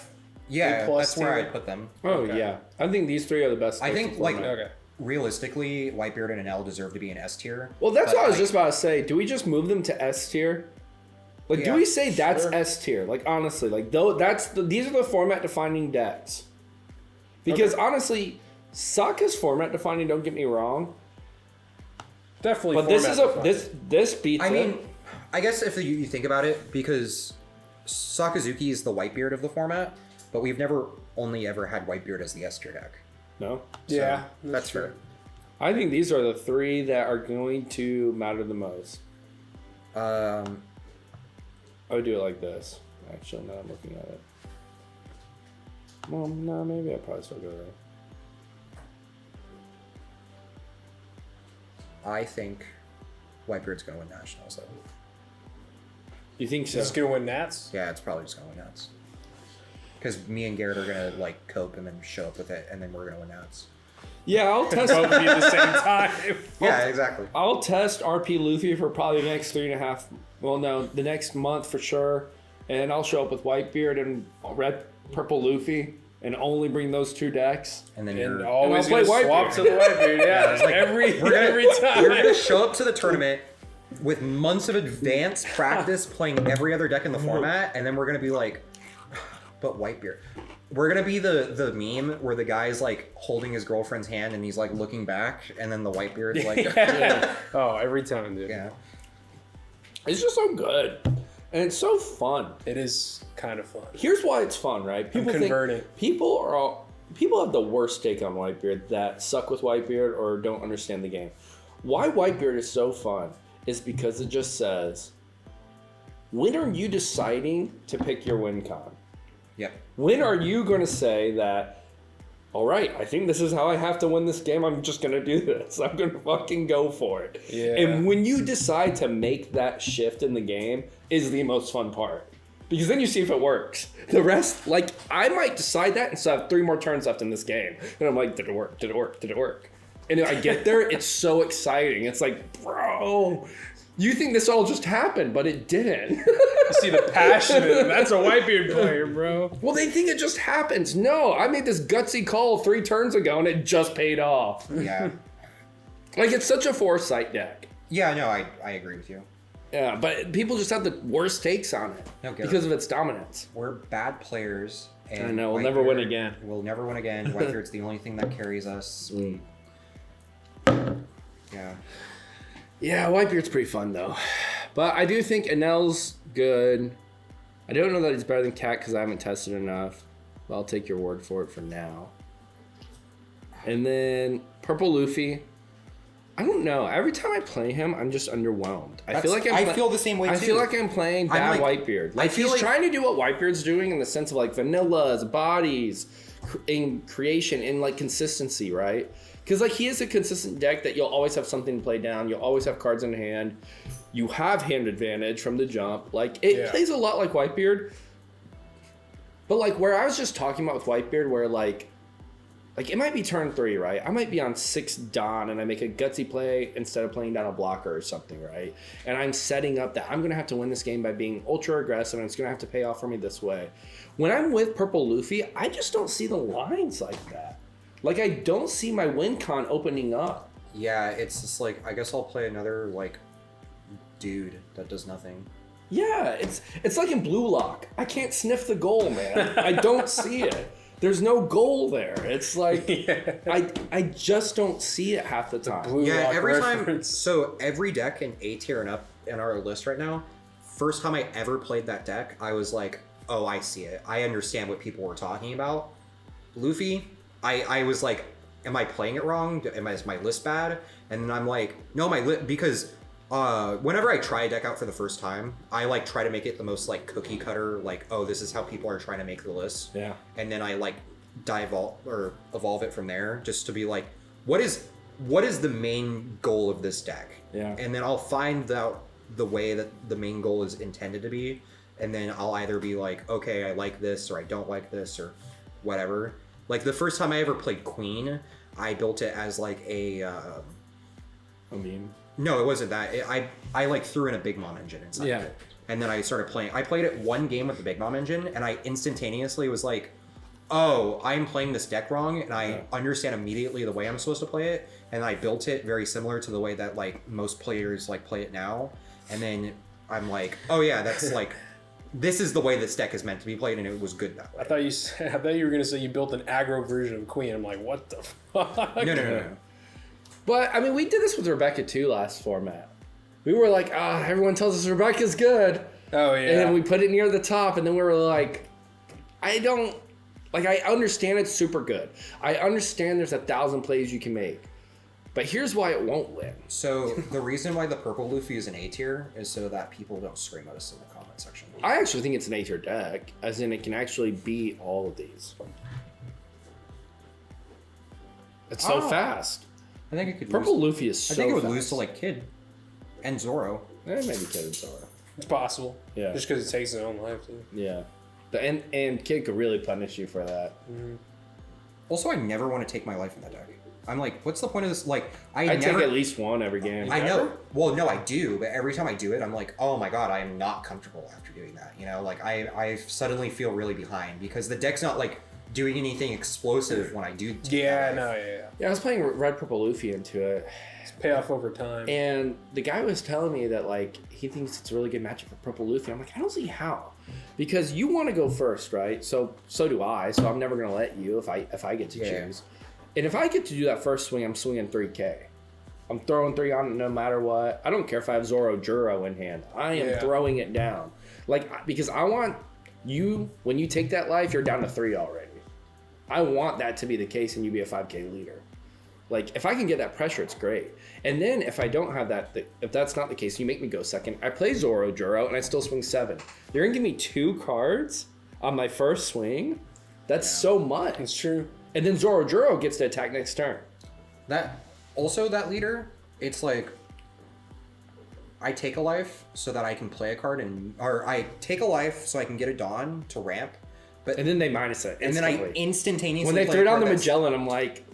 Yeah, A+ that's where tier? I put them. Oh, Okay. yeah. I think these 3 are the best. I decks think of like format. Okay. realistically, Whitebeard and an L deserve to be an S tier. Well, that's but, what I was like, just about to say. Do we just move them to S tier? Like, Yeah, do we say that's sure. S tier? Like, honestly, like, though, these are the format defining decks. Because honestly, Sokka's format defining. Don't get me wrong, Definitely. but this is a format this beats. I it. mean, I guess if you think about it, because Sakazuki is the Whitebeard of the format, but we've never only ever had Whitebeard as the S tier deck. no. Yeah, That's fair. I think these are the 3 that are going to matter the most. I would do it like this. Actually, now I'm looking at it. Well, no, maybe I probably still go there. I think Whitebeard's gonna win nationals though. You think so? Is this going to win Nats? Yeah, it's probably just gonna win Nats. Because me and Garrett are gonna like cope and then show up with it, and then we're gonna win Nats. Yeah, I'll test. Both of you at the same time. Yeah, exactly. I'll test RP Luffy for probably the next 3.5. Well, no, the next month for sure, and I'll show up with Whitebeard and Red Purple Luffy, and only bring those 2 decks. And then And you're always And I'll going to play swap Whitebeard. to the Whitebeard. Yeah, it's like, every time. We're gonna show up to the tournament with months of advanced practice playing every other deck in the format, and then we're gonna be like, but Whitebeard. We're gonna be the meme where the guy's like holding his girlfriend's hand and he's like looking back, and then the Whitebeard's like, Oh, every time, dude. yeah. It's just so good, and it's so fun. It is kind of fun. Here's why it's fun, right? People converting. think people have the worst take on Whitebeard that suck with Whitebeard or don't understand the game. Why Whitebeard is so fun is because it just says, when are you deciding to pick your win con? Yep. When are you going to say that, all right, I think this is how I have to win this game. I'm just going to do this. I'm going to fucking go for it. Yeah. And when you decide to make that shift in the game is the most fun part. Because then you see if it works. The rest, like, I might decide that and still have 3 more turns left in this game. And I'm like, did it work? Did it work? Did it work? And I get there, it's so exciting. It's like, bro, you think this all just happened, but it didn't. You see the passion in him. That's a Whitebeard player, bro. Well, they think it just happens. No, I made this gutsy call 3 turns ago and it just paid off. Yeah. Like, it's such a foresight deck. Yeah, no, I agree with you. Yeah, but people just have the worst takes on it No, Garrett. because of its dominance. We're bad players. And I know, we'll never win Whitebeard- again. We'll never win again. Whitebeard's the only thing that carries us. Yeah. Yeah, Whitebeard's pretty fun though. But I do think Enel's good. I don't know that he's better than Cat because I haven't tested enough. But I'll take your word for it for now. And then Purple Luffy. I don't know. Every time I play him, I'm just underwhelmed. I feel like I feel the same way I too. feel like I'm playing bad like- Whitebeard. I Like feel he's like- trying to do what Whitebeard's doing in the sense of like vanillas, bodies, in creation, and like consistency, right? Because like he is a consistent deck that you'll always have something to play down. You'll always have cards in hand. You have hand advantage from the jump. Like it plays a lot like Whitebeard. But like where I was just talking about with Whitebeard, where like it might be turn 3, right? I might be on 6 Dawn and I make a gutsy play instead of playing down a blocker or something, right? And I'm setting up that I'm going to have to win this game by being ultra aggressive and it's going to have to pay off for me this way. When I'm with Purple Luffy, I just don't see the lines like that. Like I don't see my win con opening up. Yeah, it's just like, I guess I'll play another, like, dude that does nothing. Yeah, it's like in Blue Lock. I can't sniff the goal, man. I don't see it. There's no goal there. It's like I just don't see it half the time. Blue Yeah, Lock every time. reference. So every deck in A tier and up in our list right now, first time I ever played that deck, I was like, oh, I see it. I understand what people were talking about. Luffy, I was like, am I playing it wrong? Is my list bad? And then I'm like, no, because whenever I try a deck out for the first time, I like try to make it the most like cookie cutter, like, oh, this is how people are trying to make the list. Yeah. And then I like evolve it from there, just to be like, what is the main goal of this deck? Yeah. And then I'll find out the way that the main goal is intended to be, and then I'll either be like, okay, I like this, or I don't like this, or whatever. Like the first time I ever played Queen, I built it as like a I mean, no, it wasn't that. I like threw in a Big Mom engine inside of it. And then I started playing. I played it one game with the Big Mom engine, and I instantaneously was like, oh, I'm playing this deck wrong, and I understand immediately the way I'm supposed to play it. And I built it very similar to the way that like most players like play it now. And then I'm like, oh yeah, that's like, this is the way this deck is meant to be played, and it was good that way. I thought you were gonna say you built an aggro version of Queen. I'm like, what the fuck? No. but I mean, we did this with Rebecca too last format. We were like, everyone tells us Rebecca's good. Oh yeah. And then we put it near the top, and then we were like, I understand it's super good. I understand there's 1,000 plays you can make. But here's why it won't win. So the reason why the Purple Luffy is an A tier is so that people don't scream at us in the comment section. I actually think it's an A tier deck, as in it can actually beat all of these. It's so fast. I think it could Purple lose. Luffy is so I think it would fast. lose to like Kid and Zoro. Maybe Kid and Zoro. It's possible. Yeah. Just because it takes its own life too. Yeah. And Kid could really punish you for that. Also, I never want to take my life in that deck. I'm like, what's the point of this? Like, I I never. take at least one every game. I know. Well, no, I do, but every time I do it, I'm like, oh my god, I am not comfortable after doing that. You know, like I suddenly feel really behind because the deck's not like doing anything explosive when I do. Yeah, that life. no. Yeah, I was playing Red Purple Luffy into it. It's payoff over time. And the guy was telling me that like he thinks it's a really good matchup for Purple Luffy. I'm like, I don't see how, because you want to go first, right? So do I. So I'm never gonna let you if I get to choose. And if I get to do that first swing, I'm swinging 3K. I'm throwing 3 on it no matter what. I don't care if I have Zoro Juro in hand. I am throwing it down, like, because I want you, when you take that life, you're down to 3 already. I want that to be the case, and you be a 5K leader. Like, if I can get that pressure, it's great. And then if I don't have that, if that's not the case, you make me go second. I play Zoro Juro, and I still swing 7. You're gonna give me 2 cards on my first swing? That's so much. It's true. And then Zoro Juro gets to attack next turn. That leader, it's like I take a life so that I can play a card, or I take a life so I can get a Dawn to ramp. But And then they minus it and then instantly. I instantaneously when they play throw a down card the that's- Magellan, I'm like,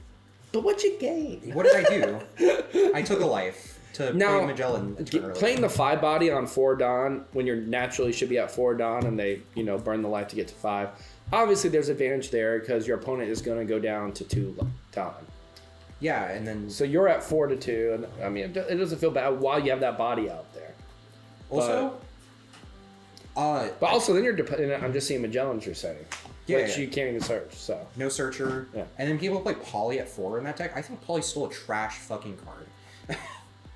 but what you gain? What did I do? I took a life to Now, play Magellan. a turn earlier. playing the 5 body on 4 Dawn when you're naturally should be at 4 Dawn and they, burn the life to get to 5. Obviously, there's advantage there because your opponent is going to go down to 2 Dawn. Yeah, and then So you're at 4 to 2, and I mean, it doesn't feel bad while you have that body out there. Also, But also, then you're dependent on just seeing Magellan's you're setting, which yeah. you can't even search. So no searcher. Yeah. And then people play Poly at 4 in that deck. I think Poly's still a trash fucking card.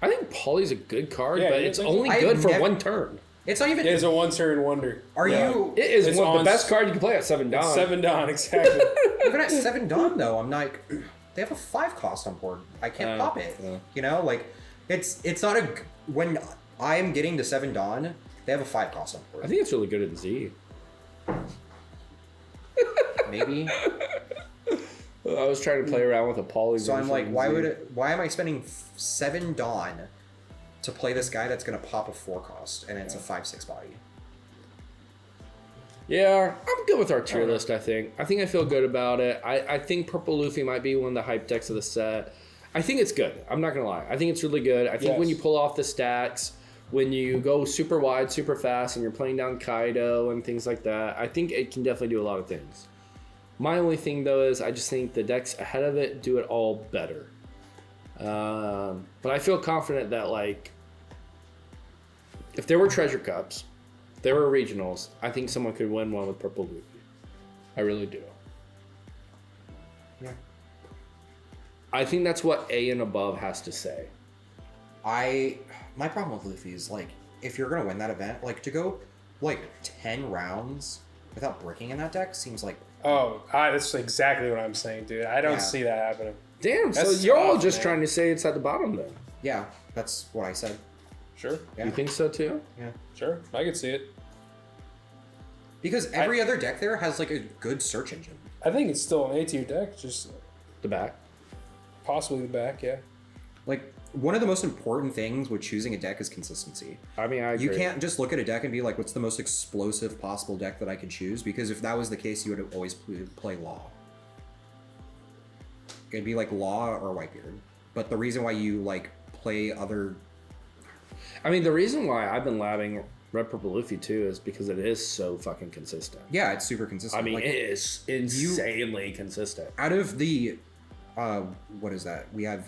I think Poly's a good card, Yeah, but you it's think only so? good I've for never- one turn. It's not even. It's a one-turn wonder. Are Yeah. you It is It's one of the on best cards you can play at 7 Dawn. 7 Dawn, exactly. even at 7 Dawn though? I'm like, they have a 5 cost on board. I can't pop it. yeah. You know, like it's not a when I'm getting to 7 Dawn, they have a 5 cost on I board. think it's really good at Z. Maybe. I was trying to play around with a Poly. So I'm version like, of why Z. would it? Why am I spending 7 Dawn to play this guy that's gonna pop a 4 cost and it's a 5/6 body? Yeah, I'm good with our tier list, I think. I feel good about it. I think Purple Luffy might be one of the hype decks of the set. I think it's good. I'm not going to lie. I think it's really good. I think when you pull off the stacks, when you go super wide, super fast, and you're playing down Kaido and things like that, I think it can definitely do a lot of things. My only thing, though, is I just think the decks ahead of it do it all better. But I feel confident that, like, if there were Treasure Cups, there were regionals, I think someone could win one with Purple Luffy. I really do. Yeah. I think that's what A and above has to say. My problem with Luffy is like, if you're gonna win that event, like to go like 10 rounds without breaking in that deck seems like That's exactly what I'm saying, dude. I don't Yeah. see that happening. Damn, so That's you're all tough, just man. trying to say it's at the bottom then. yeah, that's what I said. Sure. Yeah. You think so too? Yeah. Sure. I could see it. Because every other deck there has like a good search engine. I think it's still an A-tier deck, just The back. possibly the back, yeah. Like one of the most important things with choosing a deck is consistency. I mean, I agree. You can't just look at a deck and be like, what's the most explosive possible deck that I could choose? Because if that was the case, you would always play Law. It'd be like Law or Whitebeard. But the reason why you like play other... I mean, the reason why I've been labbing Red Purple Luffy too is because it is so fucking consistent. Yeah, it's super consistent. I mean, like, it is insanely consistent. out of the... what is that? We have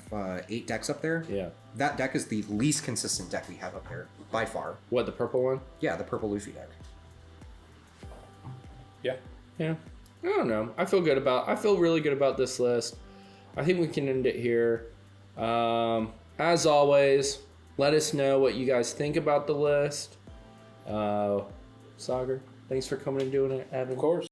8 decks up there. Yeah. That deck is the least consistent deck we have up there, by far. What, the purple one? Yeah, the Purple Luffy deck. Yeah. Yeah. I don't know. I feel really good about this list. I think we can end it here. As always, let us know what you guys think about the list. Sagar, thanks for coming and doing it, Evan. Of course.